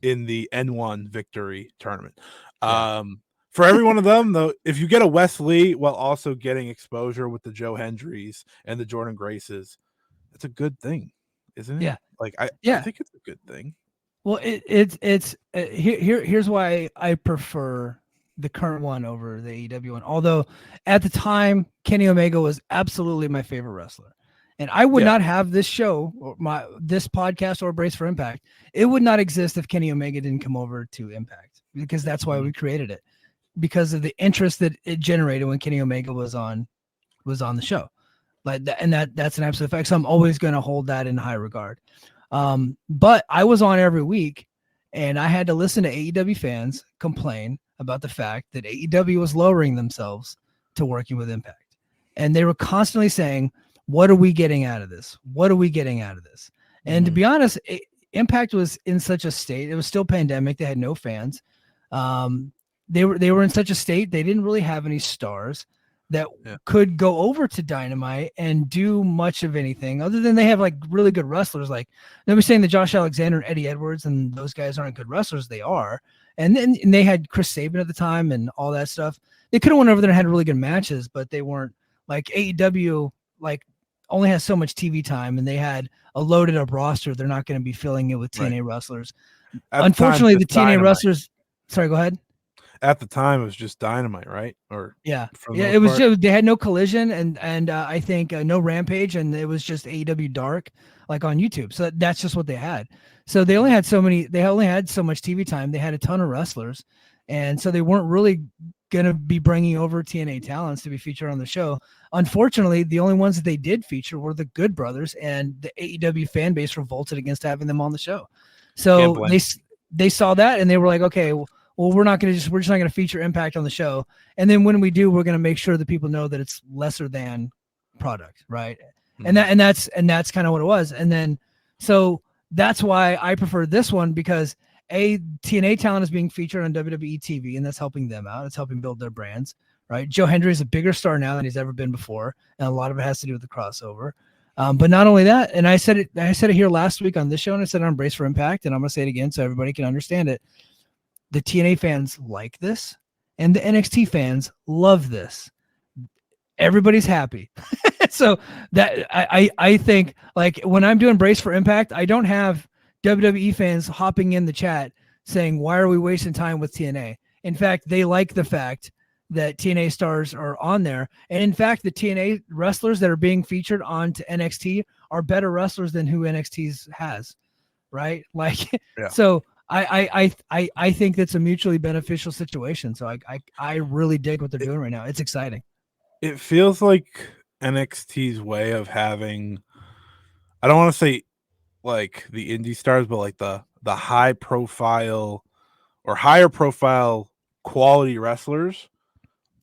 in the N1 Victory tournament. For every one of them, though, if you get a Wes Lee while also getting exposure with the Joe Hendrys and the Jordynne Graces, it's a good thing, isn't it? Yeah. Like I think it's a good thing. Well, here's why I prefer the current one over the AEW one. Although at the time, Kenny Omega was absolutely my favorite wrestler, and I would not have this show or this podcast or Brace for Impact. It would not exist if Kenny Omega didn't come over to Impact, because that's why we created it, because of the interest that it generated when Kenny Omega was on the show. Like that, and that's an absolute fact. So I'm always going to hold that in high regard. But I was on every week, and I had to listen to AEW fans complain about the fact that AEW was lowering themselves to working with Impact. And they were constantly saying, what are we getting out of this? What are we getting out of this? And to be honest, Impact was in such a state. It was still pandemic. They had no fans. They were in such a state. They didn't really have any stars that could go over to Dynamite and do much of anything other than they have like really good wrestlers. Like nobody's saying that Josh Alexander and Eddie Edwards and those guys aren't good wrestlers. They are. And then they had Chris Sabin at the time and all that stuff. They could have went over there and had really good matches, but they weren't. Like AEW, like only has so much TV time, and they had a loaded up roster. They're not going to be filling it with TNA wrestlers. Unfortunately, the TNA wrestlers. Sorry, go ahead. At the time, it was just Dynamite, right? Or it was just, they had no Collision and I think no Rampage, and it was just AEW Dark, like on YouTube. So that's just what they had. So they only had so much TV time. They had a ton of wrestlers, and so they weren't really going to be bringing over TNA talents to be featured on the show. Unfortunately, the only ones that they did feature were the Good Brothers, and the AEW fan base revolted against having them on the show. So they saw that, and they were like, okay, well, we're just not going to feature Impact on the show. And then when we do, we're going to make sure that people know that it's lesser than product. Right. And that's kind of what it was. And then, so that's why I prefer this one, because TNA talent is being featured on WWE TV, and that's helping them out. It's helping build their brands, right? Joe Hendry is a bigger star now than he's ever been before, and a lot of it has to do with the crossover. But not only that, and I said it here last week on this show, and I said it on Brace for Impact, and I'm gonna say it again so everybody can understand it. The TNA fans like this, and the NXT fans love this. Everybody's happy. So that I think, like, when I'm doing Brace for Impact, I don't have WWE fans hopping in the chat saying, why are we wasting time with TNA? In fact, they like the fact that TNA stars are on there. And in fact, the TNA wrestlers that are being featured on to NXT are better wrestlers than who NXT's has, right? Like, yeah. So I think that's a mutually beneficial situation. So I really dig what they're doing right now. It's exciting. It feels like NXT's way of having, I don't want to say like the indie stars, but like the high profile or higher profile quality wrestlers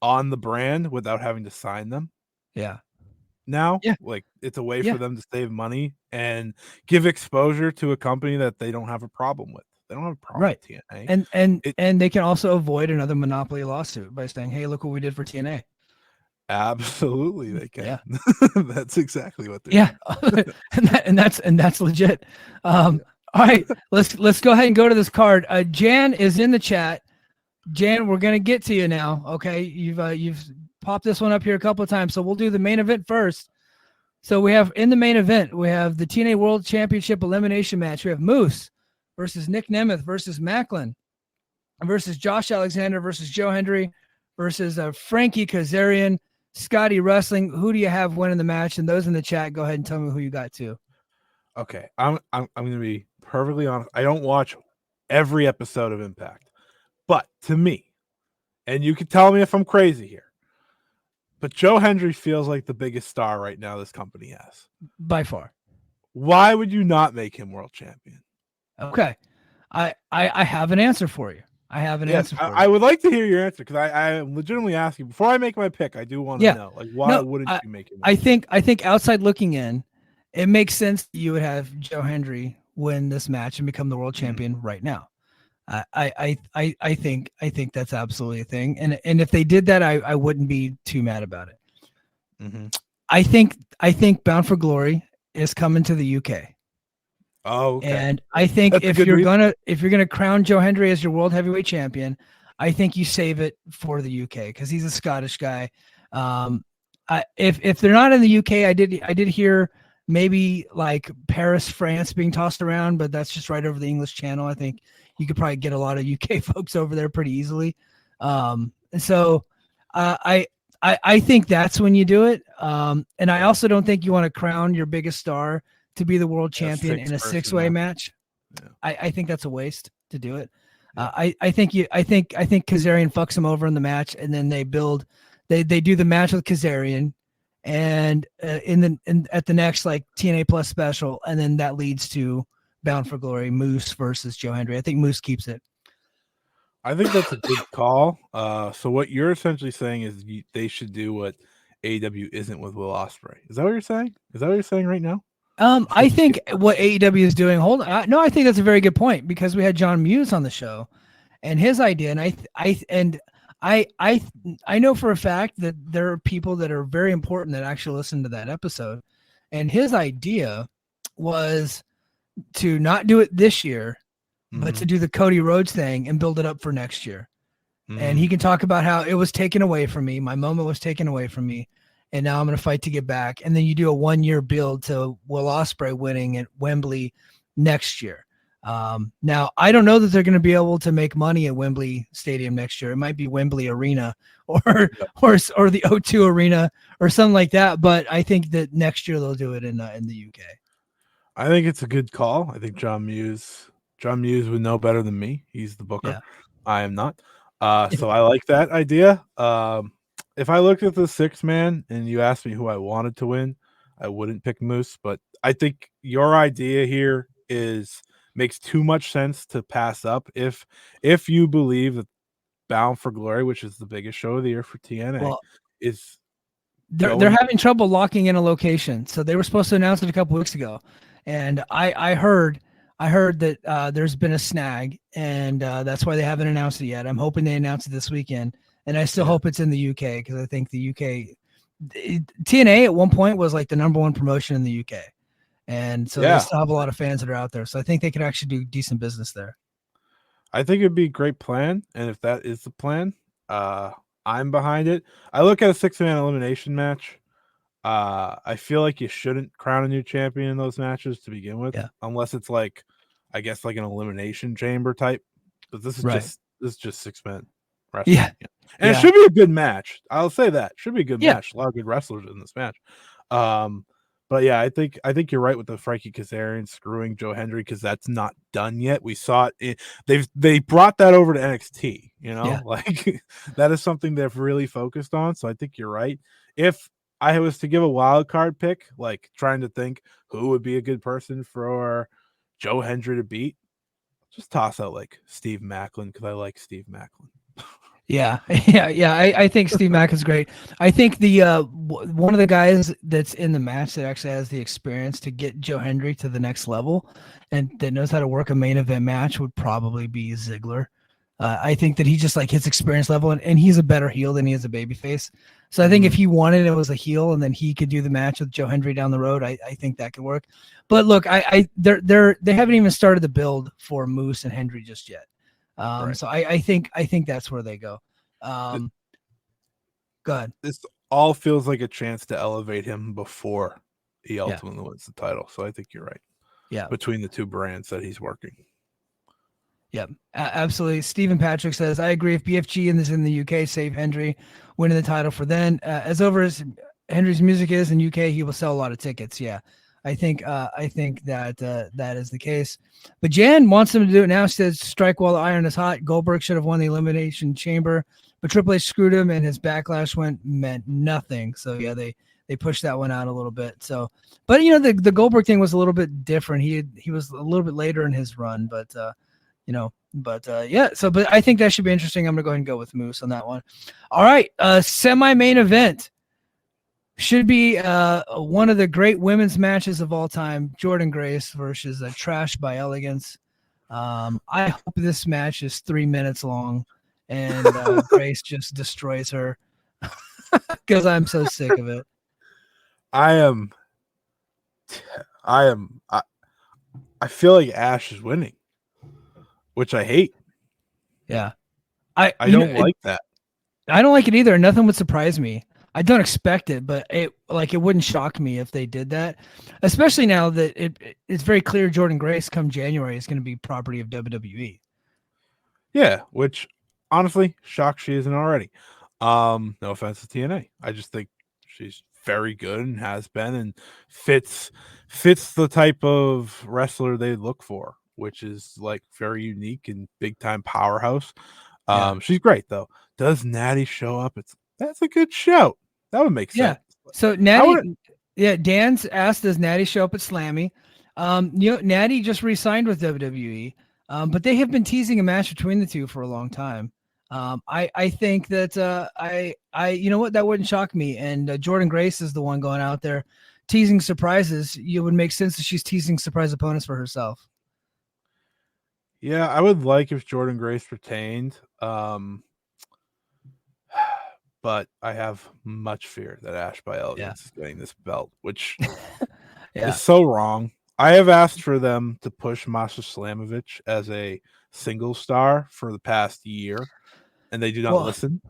on the brand without having to sign them. Yeah. Now, like, it's a way for them to save money and give exposure to a company that they don't have a problem with. They don't have a problem with TNA. And they can also avoid another monopoly lawsuit by saying, hey, look what we did for TNA. Absolutely, they can. Yeah. That's exactly what they're doing. and that's legit. All right, let's go ahead and go to this card. Jan is in the chat. Jan, we're gonna get to you now. Okay, you've popped this one up here a couple of times, so we'll do the main event first. So we have in the main event, we have the TNA World Championship elimination match. We have Moose versus Nick Nemeth versus Macklin versus Josh Alexander versus Joe Hendry versus Frankie Kazarian, Scotty Wrestling. Who do you have winning the match? And those in the chat, go ahead and tell me who you got too. Okay, I'm going to be perfectly honest. I don't watch every episode of Impact, but to me, and you can tell me if I'm crazy here, but Joe Hendry feels like the biggest star right now this company has. By far. Why would you not make him world champion? Okay, I have an answer for you. I have an answer for you. I would like to hear your answer because I am legitimately asking. Before I make my pick, I do want to know, like, why wouldn't you make him? I think outside looking in, it makes sense that you would have Joe Hendry win this match and become the world champion right now. I think that's absolutely a thing. And if they did that, I wouldn't be too mad about it. Mm-hmm. I think Bound for Glory is coming to the UK. Oh, okay. And I think if you're gonna crown Joe Hendry as your world heavyweight champion, I think you save it for the UK because he's a Scottish guy. If they're not in the UK, I did hear maybe like Paris, France being tossed around, but that's just right over the English Channel. I think you could probably get a lot of UK folks over there pretty easily. And so I think that's when you do it. And I also don't think you want to crown your biggest star to be the world champion in a six-way match. Yeah. I think that's a waste to do it. Yeah. I think Kazarian fucks him over in the match, and then they do the match with Kazarian, and at the next like TNA Plus special, and then that leads to Bound for Glory, Moose versus Joe Hendry. I think Moose keeps it. I think that's a good call. So what you're essentially saying is they should do what AEW isn't with Will Ospreay. Is that what you're saying? Is that what you're saying right now? I think what AEW is doing. I think that's a very good point because we had John Muse on the show, and his idea, and I know for a fact that there are people that are very important that actually listen to that episode, and his idea was to not do it this year, but to do the Cody Rhodes thing and build it up for next year. And he can talk about how it was taken away from me. My moment was taken away from me. And now I'm going to fight to get back. And then you do a 1-year build to Will Ospreay winning at Wembley next year. Now, I don't know that they're going to be able to make money at Wembley Stadium next year. It might be Wembley Arena or the O2 Arena or something like that. But I think that next year they'll do it in the UK. I think it's a good call. I think John Muse would know better than me. He's the booker. Yeah. I am not. So I like that idea. If I looked at the 6-man and you asked me who I wanted to win, I wouldn't pick Moose. But I think your idea here makes too much sense to pass up. If you believe that Bound for Glory, which is the biggest show of the year for TNA, they're having trouble locking in a location. So they were supposed to announce it a couple weeks ago, and I heard I heard that there's been a snag, and that's why they haven't announced it yet. I'm hoping they announce it this weekend, and I still hope it's in the UK because I think the UK TNA at one point was like the number one promotion in the UK, and so they still have a lot of fans that are out there. So I think they could actually do decent business there. I think it'd be a great plan, and if that is the plan, I'm behind it. I look at a 6-man elimination match. I feel like you shouldn't crown a new champion in those matches to begin with, unless it's like, I guess, like an elimination chamber type. But this is just 6-man wrestling. Yeah. And it should be a good match. I'll say that. Should be a good match. A lot of good wrestlers in this match. But yeah, I think you're right with the Frankie Kazarian screwing Joe Hendry because that's not done yet. We saw it. They brought that over to NXT. Like that is something they've really focused on. So I think you're right. If I was to give a wild card pick, like trying to think who would be a good person for Joe Hendry to beat, just toss out like Steve Macklin because I like Steve Macklin. Yeah. I think Steve Mack is great. I think the one of the guys that's in the match that actually has the experience to get Joe Hendry to the next level and that knows how to work a main event match would probably be Ziggler. I think that he just like his experience level and he's a better heel than he is a babyface. So I think if he wanted it was a heel and then he could do the match with Joe Hendry down the road, I think that could work. But look, they haven't even started the build for Moose and Hendry just yet. So I think that's where they go. Go ahead. This all feels like a chance to elevate him before he ultimately wins the title. So I think you're right. Yeah. Between the two brands that he's working. Yep, absolutely. Stephen Patrick says, I agree. If BFG is in the UK, save Hendry winning the title for then. As over as Hendry's music is in UK, he will sell a lot of tickets. Yeah. I think that that is the case. But Jan wants them to do it now. She says, strike while the iron is hot. Goldberg should have won the Elimination Chamber, but Triple H screwed him, and his backlash meant nothing. So yeah, they pushed that one out a little bit. So, but the Goldberg thing was a little bit different. He was a little bit later in his run, but yeah. So, but I think that should be interesting. I'm gonna go ahead and go with Moose on that one. All right, semi-main event. Should be one of the great women's matches of all time. Jordynne Grace versus Trash by Elegance. I hope this match is 3 minutes long and Grace just destroys her because I'm so sick of it. I feel like Ash is winning, which I hate. Yeah. I don't like that. I don't like it either. Nothing would surprise me. I don't expect it, but it wouldn't shock me if they did that, especially now that it's very clear Jordynne Grace come January is going to be property of WWE. Yeah, which honestly shocked she isn't already. No offense to TNA. I just think she's very good and has been and fits the type of wrestler they look for, which is like very unique and big time powerhouse. She's great though. Does Natty show up? That's a good shout. That would make sense. Yeah. So Natty, Dan's asked, does Natty show up at Slammy? Natty just re-signed with WWE, but they have been teasing a match between the two for a long time. I think that that wouldn't shock me. And Jordynne Grace is the one going out there teasing surprises. It would make sense that she's teasing surprise opponents for herself. Yeah, I would like if Jordynne Grace retained. But I have much fear that Ash by Elegance is getting this belt, which is so wrong. I have asked for them to push Masha Slamovich as a single star for the past year, and they do not listen.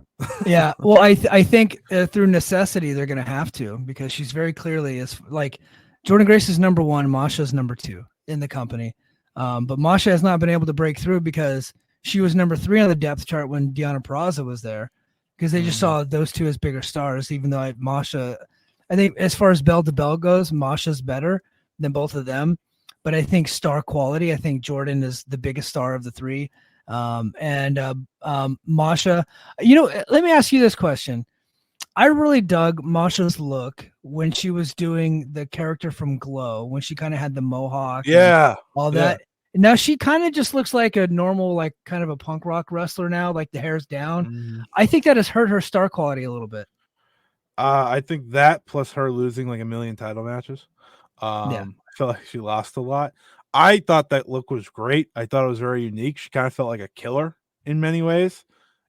Yeah, well, I think through necessity they're going to have to, because she's very clearly is like Jordynne Grace is number one, Masha's number two in the company. But Masha has not been able to break through because she was number 3 on the depth chart when Deonna Purrazzo was there. Because they just saw those two as bigger stars, even though Masha, I think as far as bell to bell goes, Masha's better than both of them. But I think star quality, I think Jordynne is the biggest star of the three. Masha, let me ask you this question. I really dug Masha's look when she was doing the character from Glow, when she kind of had the mohawk. Yeah. All that. Now she kind of just looks like a normal, like kind of a punk rock wrestler now, like the hair's down. I think that has hurt her star quality a little bit. I think that plus her losing like 1 million title matches. I feel like she lost a lot. I thought that look was great. I thought it was very unique. She kind of felt like a killer in many ways.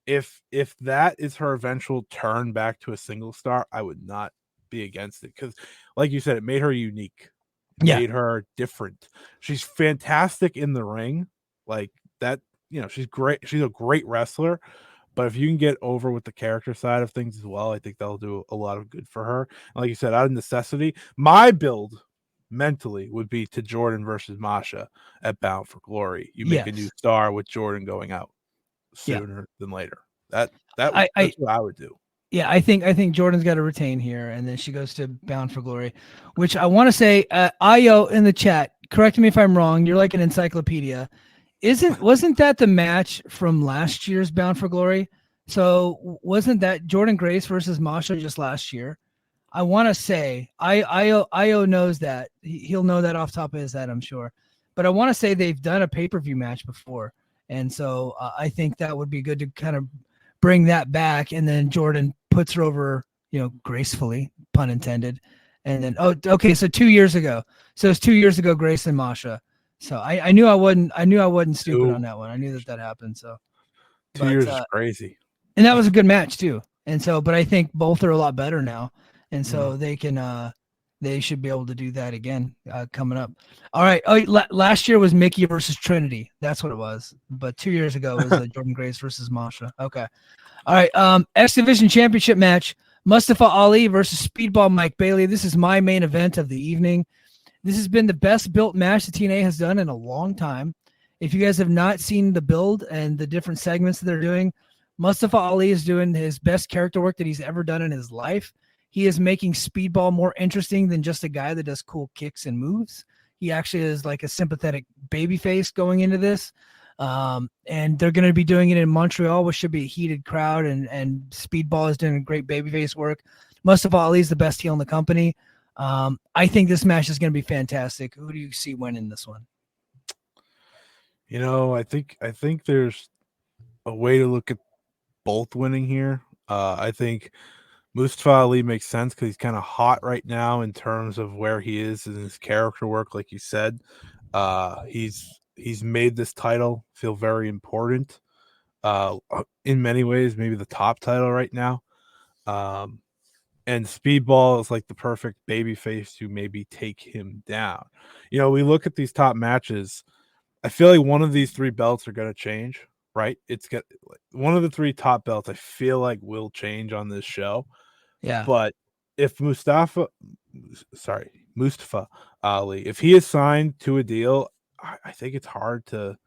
If that is her eventual turn back to a single star, I would not be against it, because like you said, it made her unique. It made her different. She's fantastic in the ring. Like that, she's great. She's a great wrestler. But if you can get over with the character side of things as well, I think that'll do a lot of good for her. And like you said, out of necessity, my build mentally would be to Jordynne versus Masha at Bound for Glory. You make a new star with Jordynne going out sooner than later. That's what I would do. Yeah, I think Jordynne's got to retain here, and then she goes to Bound for Glory, which I want to say, Io in the chat, correct me if I'm wrong. You're like an encyclopedia. Wasn't that the match from last year's Bound for Glory? So wasn't that Jordynne Grace versus Masha just last year? I want to say Io knows that. He'll know that off the top of his head, I'm sure. But I want to say they've done a pay-per-view match before, and so I think that would be good to kind of bring that back, and then Jordynne puts her over, gracefully, pun intended. And then, so 2 years ago. So it's 2 years ago, Grace and Masha. So I knew I wasn't stupid on that one. I knew that happened. So 2 years is crazy. And that was a good match too. And so, but I think both are a lot better now. And so they should be able to do that again coming up. All right. Last year was Mickey versus Trinity. That's what it was. But 2 years ago was Jordynne Grace versus Masha. Okay. All right. X Division Championship match. Mustafa Ali versus Speedball Mike Bailey. This is my main event of the evening. This has been the best built match the TNA has done in a long time. If you guys have not seen the build and the different segments that they're doing, Mustafa Ali is doing his best character work that he's ever done in his life. He is making Speedball more interesting than just a guy that does cool kicks and moves. He actually is like a sympathetic babyface going into this. And they're going to be doing it in Montreal, which should be a heated crowd, and Speedball is doing great babyface work. Mustafa Ali is the best heel in the company. I think this match is going to be fantastic. Who do you see winning this one? I think there's a way to look at both winning here. I think Mustafa Ali makes sense because he's kind of hot right now in terms of where he is in his character work. Like you said, he's made this title feel very important. In many ways, maybe the top title right now. And Speedball is like the perfect babyface to maybe take him down. We look at these top matches. I feel like one of these three belts are going to change, right? One of the three top belts I feel like will change on this show. Yeah. But if Mustafa Ali, if he is signed to a deal, I think it's hard to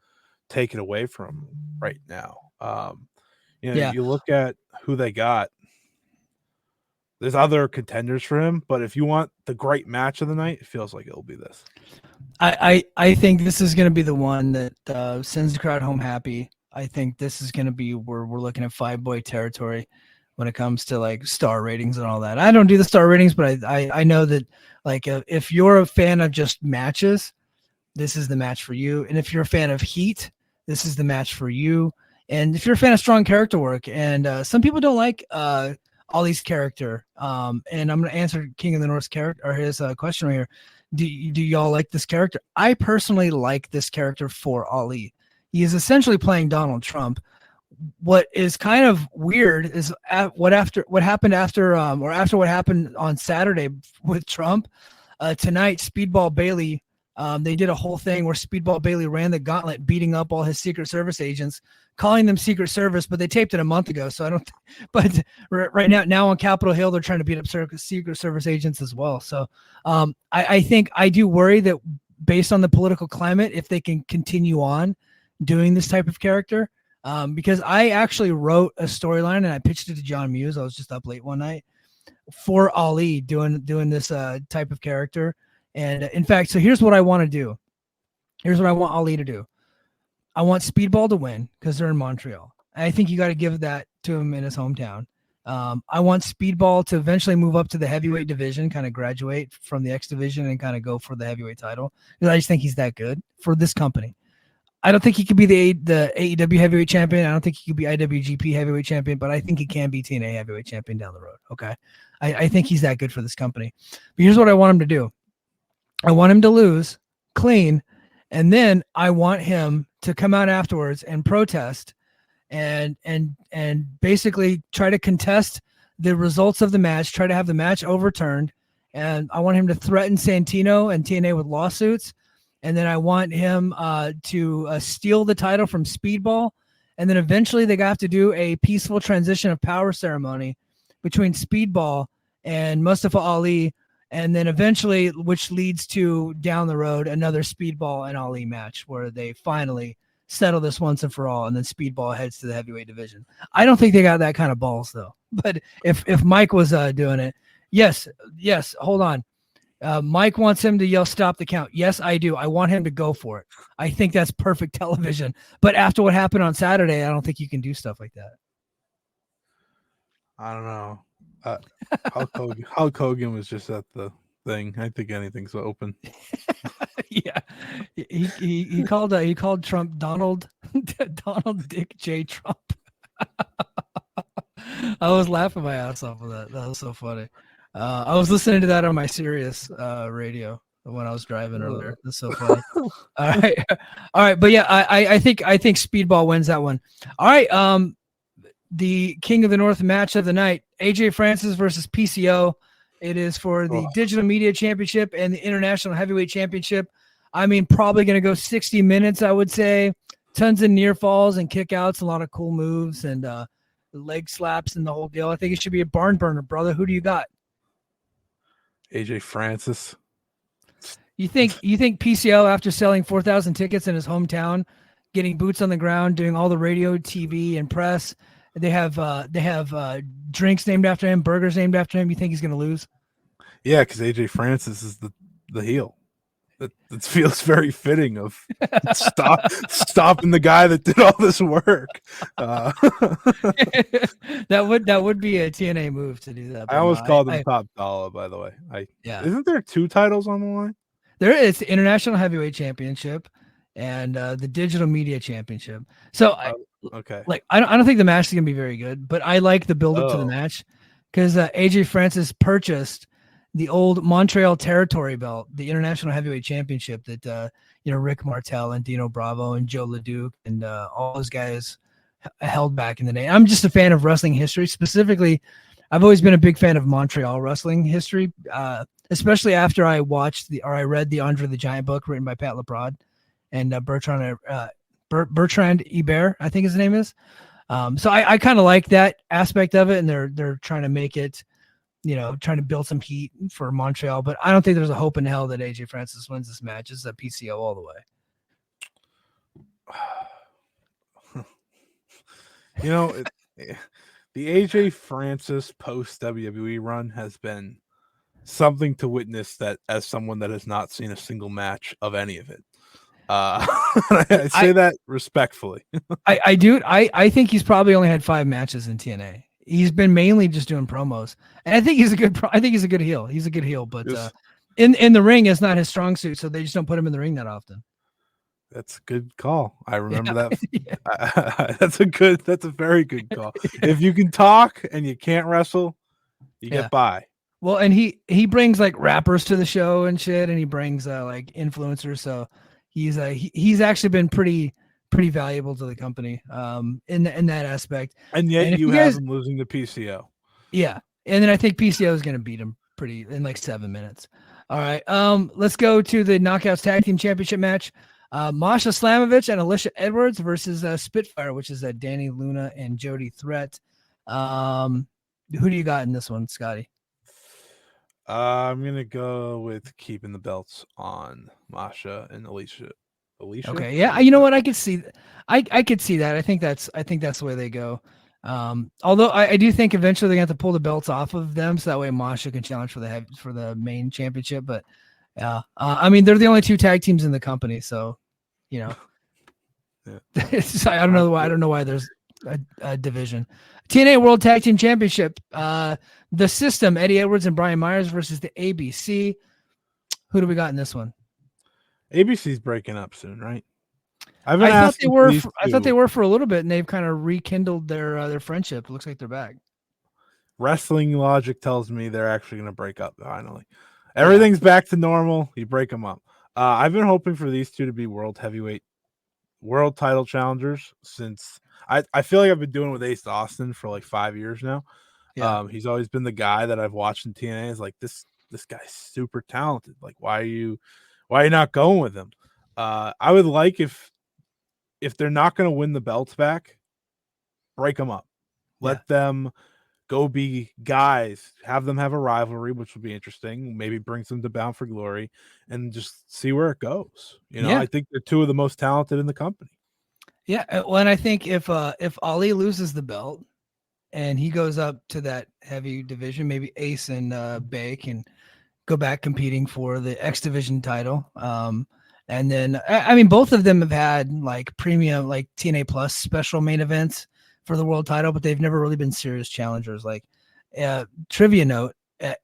take it away from him right now. You look at who they got. There's other contenders for him, but if you want the great match of the night, it feels like it'll be this. I think this is going to be the one that sends the crowd home happy. I think this is going to be where we're looking at 5-boy territory when it comes to like star ratings and all that. I don't do the star ratings, but I know that like if you're a fan of just matches, this is the match for you. And if you're a fan of heat, this is the match for you. And if you're a fan of strong character work, and some people don't like Ali's character, and I'm going to answer King of the North's character or his question right here. Do y'all like this character? I personally like this character for Ali. He is essentially playing Donald Trump. What is kind of weird is what happened after what happened on Saturday with Trump. Tonight, Speedball Bailey, they did a whole thing where Speedball Bailey ran the gauntlet, beating up all his Secret Service agents, calling them Secret Service, but they taped it a month ago. So I don't, but right now on Capitol Hill, they're trying to beat up Secret Service agents as well. So I think I do worry that based on the political climate, if they can continue on doing this type of character, because I actually wrote a storyline and I pitched it to John Muse. I was just up late one night for Ali doing this type of character. And in fact, so here's what I want to do. Here's what I want Ali to do. I want Speedball to win because they're in Montreal. I think you got to give that to him in his hometown. I want Speedball to eventually move up to the heavyweight division, kind of graduate from the X division and kind of go for the heavyweight title. Because I just think he's that good for this company. I don't think he could be the AEW heavyweight champion. I don't think he could be IWGP heavyweight champion, but I think he can be TNA heavyweight champion down the road. Okay. I think he's that good for this company. But here's what I want him to do. I want him to lose clean And then I want him to come out afterwards and protest and basically try to contest the results of the match, try to have the match overturned. And I want him to threaten Santino and TNA with lawsuits. And then I want him to steal the title from Speedball. And then eventually they have to do a peaceful transition of power ceremony between Speedball and Mustafa Ali. And then eventually, which leads to down the road, another Speedball and Ali match where they finally settle this once and for all. And then Speedball heads to the heavyweight division. I don't think they got that kind of balls though. But if Mike was doing it, yes, hold on. Mike wants him to yell, "Stop the count." Yes, I do. I want him to go for it. I think that's perfect television. But after what happened on Saturday, I don't think you can do stuff like that. I don't know. Hulk Hogan was just at the thing. I think anything's open. Yeah, he called Trump Donald Dick J. Trump. I was laughing my ass off of that. That was so funny. I was listening to that on my Sirius radio when I was driving earlier. That's so funny. All right. But yeah, I think Speedball wins that one. All right. The King of the North match of the night: AJ Francis versus PCO. It is for the Digital Media Championship and the International Heavyweight Championship. I mean, probably going to go 60 minutes, I would say. Tons of near falls and kickouts, a lot of cool moves and leg slaps and the whole deal. I think it should be a barn burner, brother. Who do you got? AJ Francis. You think PCO, after selling 4,000 tickets in his hometown, getting boots on the ground, doing all the radio, TV, and press, they have drinks named after him, burgers named after him. You think he's going to lose? Yeah, because AJ Francis is the heel. It feels very fitting of stopping the guy that did all this work. That would be a TNA move to do that. I almost called him Top Dollar, by the way. Isn't there 2 titles on the line? There is the International Heavyweight Championship and the Digital Media Championship. So okay, I don't think the match is gonna be very good, but I like the build up to the match because AJ Francis purchased the old Montreal Territory belt, the International Heavyweight Championship that Rick Martel and Dino Bravo and Joe LeDuc and all those guys held back in the day. I'm just a fan of wrestling history. Specifically, I've always been a big fan of Montreal wrestling history, especially after I read the Andre the Giant book written by Pat LaPrade and Bertrand Hébert, I think his name is. So I kind of like that aspect of it, and they're trying to make it, trying to build some heat for Montreal, but I don't think there's a hope in hell that AJ Francis wins this match. It's a PCO all the way. The AJ Francis post WWE run has been something to witness, that as someone that has not seen a single match of any of it. I say that respectfully. I do. I think he's probably only had 5 matches in TNA. He's been mainly just doing promos, and I think he's a good heel. He's a good heel, but in the ring is not his strong suit, so they just don't put him in the ring that often. That's a good call. I remember that. Yeah. That's a very good call. If you can talk and you can't wrestle, you get by. Well, and he brings like rappers to the show and shit, and he brings like influencers. So he's actually been pretty valuable to the company in that aspect. And yet you have him losing to PCO. Yeah. And then I think PCO is going to beat him in like 7 minutes. All right. Let's go to the Knockouts Tag Team Championship match. Masha Slamovich and Alicia Edwards versus Spitfire, which is Danny Luna and Jody Threat. Who do you got in this one, Scotty? I'm going to go with keeping the belts on Masha and Alicia. Okay, yeah, you know what? I could see, I could see that. I think that's the way they go. Although I do think eventually they're going to have to pull the belts off of them, so that way Masha can challenge for the main championship. But yeah, I mean they're the only 2 tag teams in the company, so yeah. I don't know why there's a division. TNA World Tag Team Championship. The System, Eddie Edwards and Brian Myers versus the ABC. Who do we got in this one? ABC's breaking up soon, right? I thought they were for a little bit, and they've kind of rekindled their friendship. It looks like they're back. Wrestling logic tells me they're actually going to break up finally. Everything's back to normal. You break them up. I've been hoping for these two to be world title challengers since I feel like I've been doing it with Ace Austin for like 5 years now. Yeah. He's always been the guy that I've watched in TNA. Is like this guy's super talented. Like, why are you not going with him? I would like if they're not going to win the belts back, break them up. Let them go be guys. Have them have a rivalry, which would be interesting. Maybe brings them to Bound for Glory and just see where it goes. I think they're two of the most talented in the company. Yeah. Well, and I think if Ali loses the belt and he goes up to that heavy division, maybe Ace and Bay can go back competing for the X Division title. And then, I mean, both of them have had like premium, like TNA Plus special main events for the world title, but they've never really been serious challengers. Like, trivia note,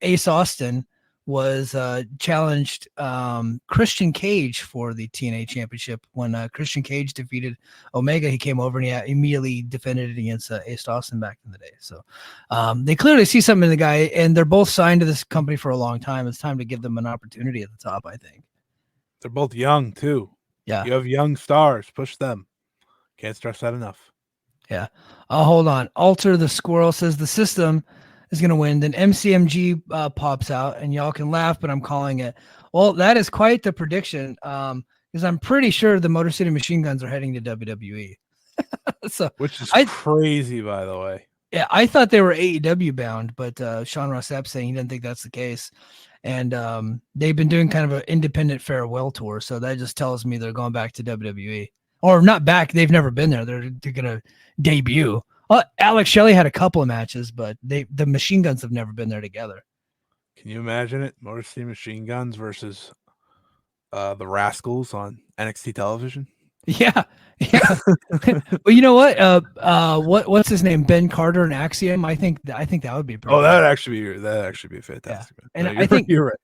Ace Austin was challenged Christian Cage for the TNA Championship. When Christian Cage defeated Omega, he came over and he immediately defended it against Ace Austin back in the day. So they clearly see something in the guy, and they're both signed to this company for a long time. It's time to give them an opportunity at the top, I think. They're both young, too. Yeah. You have young stars. Push them. Can't stress that enough. Yeah. Hold on. Alter the Squirrel says the system is going to win. Then MCMG pops out, and y'all can laugh, but I'm calling it. Well, that is quite the prediction, because I'm pretty sure the Motor City Machine Guns are heading to WWE. Which is crazy, by the way. Yeah, I thought they were AEW bound, but Sean Ross Sapp saying he didn't think that's the case. And they've been doing kind of an independent farewell tour, so that just tells me they're going back to WWE. Or not back, they've never been there. They're going to debut. Alex Shelley had a couple of matches, but the Machine Guns have never been there together. Can you imagine it? Motor City Machine Guns versus the Rascals on NXT television? Yeah. Well, you know what? What's his name? Ben Carter and Axiom. I think that would be pretty. Oh, that'd actually be fantastic. Yeah. And I think you're right.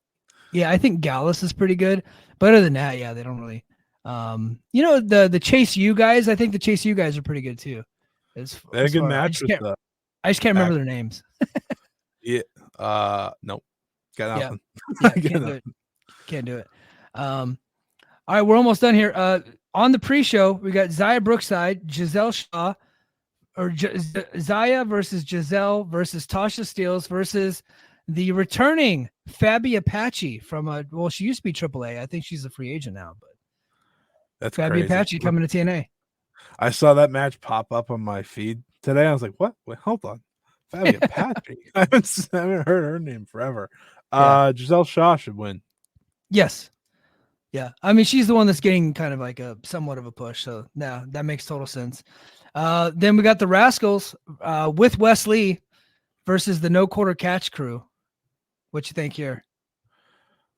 Yeah, I think Gallus is pretty good. But other than that, yeah, they don't really. The Chase U guys. I think the Chase U guys are pretty good too. They had a good match with the. I just can't remember their names. Yeah. Nope. Got nothing. Yeah, can't do it. All right, we're almost done here. On the pre-show, we got Zaya Brookside, Giselle Shaw, or Zaya versus Giselle versus Tasha Steelz versus the returning Fabi Apache from she used to be AAA. I think she's a free agent now, but that's Fabi crazy. Apache coming to TNA. I saw that match pop up on my feed today. I was like, "What? Wait, hold on, Fabi Apache." I haven't heard her name forever. Giselle Shaw should win. Yes. Yeah, I mean, she's the one that's getting kind of like a somewhat of a push. So yeah, that makes total sense. Then we got the Rascals with Wes Lee versus the No Quarter Catch crew. What you think here?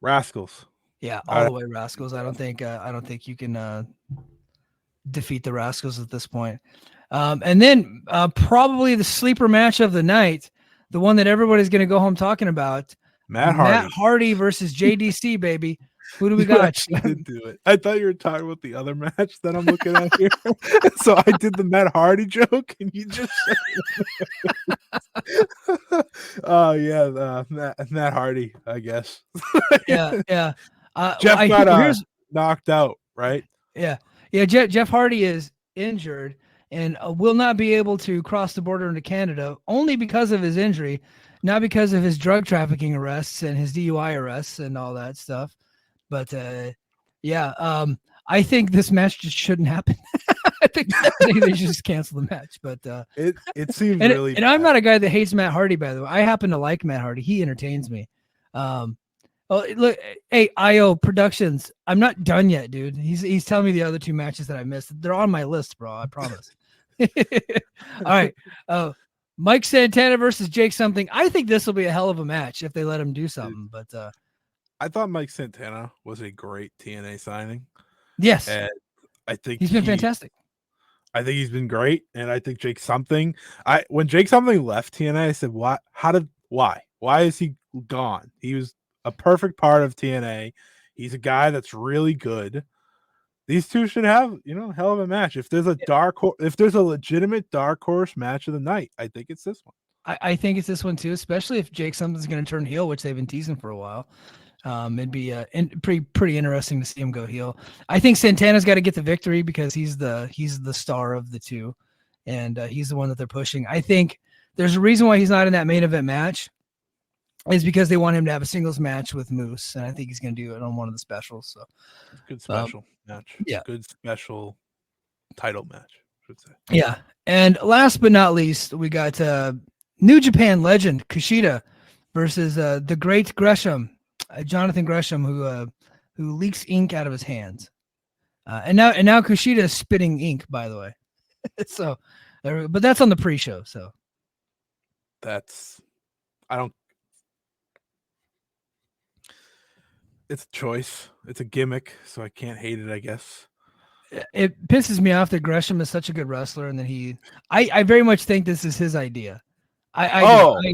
Rascals. Yeah, all the way Rascals. I don't think you can defeat the Rascals at this point. And then probably the sleeper match of the night, the one that everybody's going to go home talking about. Matt Hardy versus JDC, baby. Who do we got? Did do it. I thought you were talking about the other match that I'm looking at here. So I did the Matt Hardy joke, and you just Matt Hardy, I guess. Yeah. Jeff got knocked out, right? Yeah. Jeff Hardy is injured and will not be able to cross the border into Canada only because of his injury, not because of his drug trafficking arrests and his DUI arrests and all that stuff. But I think this match just shouldn't happen. I think they should just cancel the match. But it seems really and I'm not a guy that hates Matt Hardy, by the way. I happen to like Matt Hardy. He entertains me. Look, hey, IO Productions. I'm not done yet, dude. He's telling me the other two matches that I missed. They're on my list, bro. I promise. All right. Mike Santana versus Jake something. I think this will be a hell of a match if they let him do something. But I thought Mike Santana was a great TNA signing. Yes. And I think he's been fantastic. I think he's been great. And I think Jake something. When Jake something left TNA, I said, why? Why is he gone? He was a perfect part of TNA. He's a guy that's really good. These two should have, hell of a match. If there's a legitimate dark horse match of the night, I think it's this one. I think it's this one too, especially if Jake something's going to turn heel, which they've been teasing for a while. It'd be pretty interesting to see him go heel. I think Santana's got to get the victory because he's the star of the two, and he's the one that they're pushing. I think there's a reason why he's not in that main event match, is because they want him to have a singles match with Moose, and I think he's going to do it on one of the specials. So good special match. Yeah, good special title match, I should say. Yeah, and last but not least, we got New Japan legend Kushida versus the great Gresham, Jonathan Gresham, who leaks ink out of his hands, and now Kushida is spitting ink, by the way. So, but that's on the pre-show. So it's a choice. It's a gimmick, so I can't hate it, I guess. It pisses me off that Gresham is such a good wrestler, and that I very much think this is his idea. I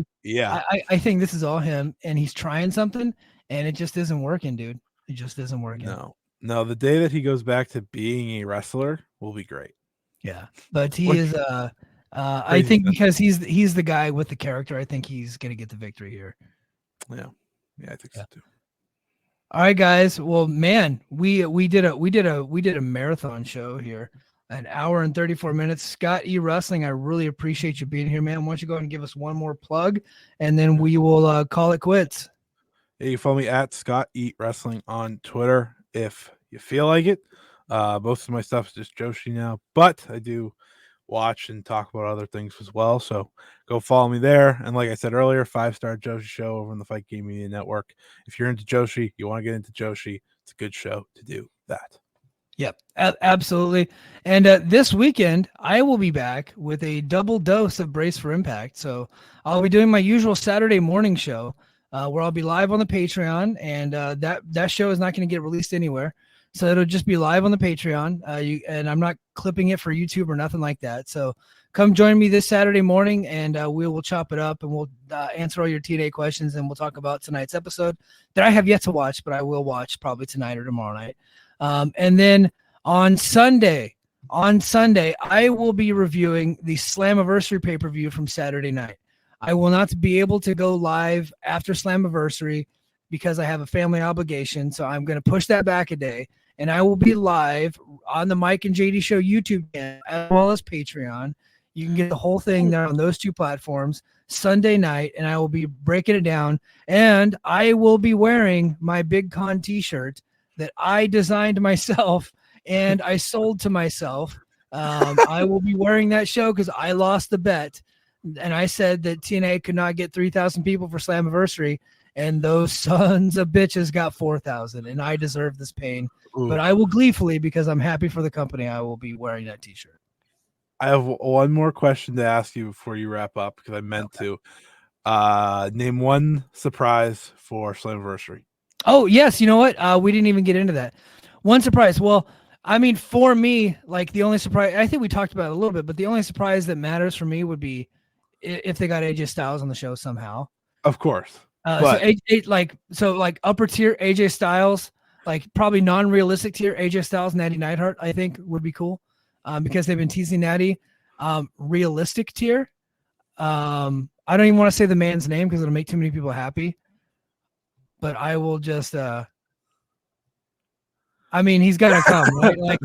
think this is all him, and he's trying something, and it just isn't working, dude. It just isn't working. No, the day that he goes back to being a wrestler will be great. Yeah, but he is. I think because he's the guy with the character, I think he's gonna get the victory here. Yeah, I think so too. All right, guys. Well, man, we did a marathon show here, an hour and 34 minutes. Scott E Wrestling, I really appreciate you being here, man. Why don't you go ahead and give us one more plug, and then we will call it quits. Yeah, you follow me at Scott E Wrestling on Twitter if you feel like it. Most of my stuff is just Joshi now, but I do watch and talk about other things as well. So go follow me there. And like I said earlier, 5-star Joshi show over on the Fight Game Media Network. If you're into Joshi, you want to get into Joshi, it's a good show to do that. Yep, absolutely. And this weekend, I will be back with a double dose of Brace for Impact. So I'll be doing my usual Saturday morning show where I'll be live on the Patreon, and that show is not going to get released anywhere. So it'll just be live on the Patreon, and I'm not clipping it for YouTube or nothing like that. So come join me this Saturday morning, and we will chop it up, and we'll answer all your TNA questions, and we'll talk about tonight's episode that I have yet to watch, but I will watch probably tonight or tomorrow night. And then on Sunday, I will be reviewing the Slammiversary pay-per-view from Saturday night. I will not be able to go live after Slammiversary because I have a family obligation, so I'm going to push that back a day. And I will be live on the Mike and JD Show YouTube channel as well as Patreon. You can get the whole thing there on those two platforms Sunday night, and I will be breaking it down. And I will be wearing my Big Con t-shirt that I designed myself and I sold to myself. I will be wearing that show because I lost the bet. And I said that TNA could not get 3,000 people for Slammiversary, and those sons of bitches got 4,000, and I deserve this pain. Ooh. But I will gleefully, because I'm happy for the company, I will be wearing that t-shirt. I have one more question to ask you before you wrap up, because I meant to. Name one surprise for Slammiversary. Oh, yes. You know what? We didn't even get into that. One surprise. Well, I mean, for me, like the only surprise, I think we talked about it a little bit, but the only surprise that matters for me would be if they got AJ Styles on the show somehow. Of course. So upper tier AJ Styles, like probably non-realistic tier AJ Styles, Natty Neidhart, I think would be cool because they've been teasing Natty. Realistic tier. I don't even want to say the man's name because it'll make too many people happy. But I will just, I mean, he's got to come, right? Like,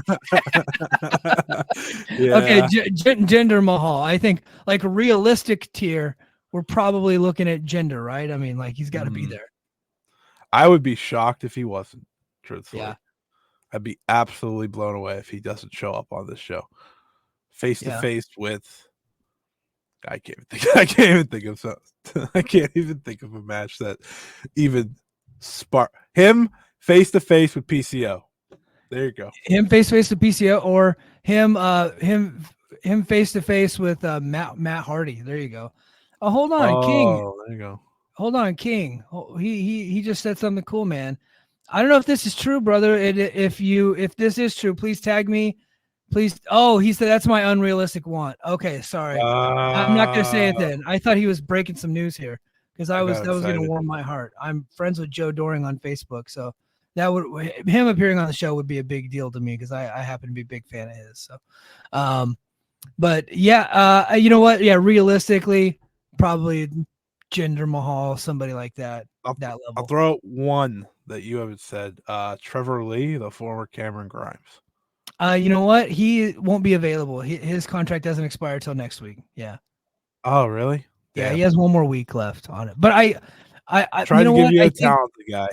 yeah. Okay, Jinder Mahal. I think like a realistic tier, we're probably looking at Jinder, right? I mean, like he's got to be there. I would be shocked if he wasn't, truthfully. Yeah. I'd be absolutely blown away if he doesn't show up on this show. Face to face with, I can't even think of a match that even spark him face to face with PCO. There you go. Him face to face with PCO, or him face to face with Matt Hardy. There you go. Oh, hold on, King. Oh, there you go. Hold on, King. He just said something cool, man. I don't know if this is true, brother. If this is true, please tag me. Please. Oh, he said that's my unrealistic want. Okay, sorry. I'm not gonna say it then. I thought he was breaking some news here because that was gonna warm my heart. I'm friends with Joe Doring on Facebook, so him appearing on the show would be a big deal to me because I happen to be a big fan of his. So, but yeah, you know what? Yeah, realistically, probably Jinder Mahal, somebody like that. that level. I'll throw out one that you haven't said. Trevor Lee, the former Cameron Grimes. You know what? He won't be available. His contract doesn't expire till next week. Yeah. Oh, really? Yeah, Damn. he has one more week left on it. But I trying you know to give what? you I a think talented guy.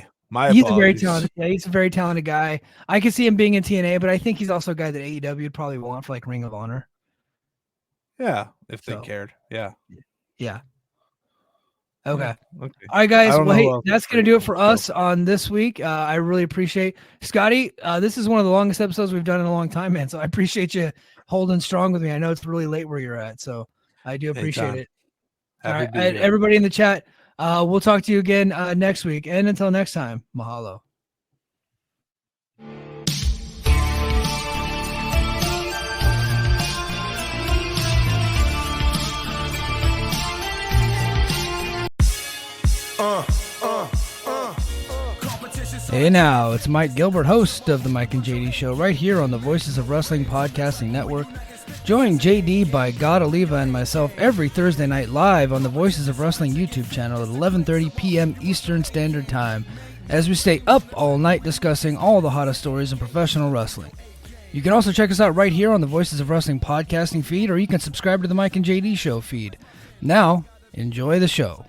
He's a very talented. Yeah, he's a very talented guy. I could see him being in TNA, but I think he's also a guy that AEW would probably want for like Ring of Honor. Yeah, if they cared. Yeah. Yeah. Okay. Okay. All right, guys. Well, hey, else that's is going to do it pretty for cool, us on this week. I really appreciate Scotty. This is one of the longest episodes we've done in a long time, man. So I appreciate you holding strong with me. I know it's really late where you're at, so I do appreciate it. All right, everybody in the chat. We'll talk to you again next week. And until next time, mahalo. Hey now, it's Mike Gilbert, host of the Mike and JD Show, right here on the Voices of Wrestling Podcasting Network. Join JD by God Oliva and myself every Thursday night live on the Voices of Wrestling YouTube channel at 11:30 p.m. Eastern Standard Time as we stay up all night discussing all the hottest stories in professional wrestling. You can also check us out right here on the Voices of Wrestling podcasting feed, or you can subscribe to the Mike and JD Show feed. Now, enjoy the show.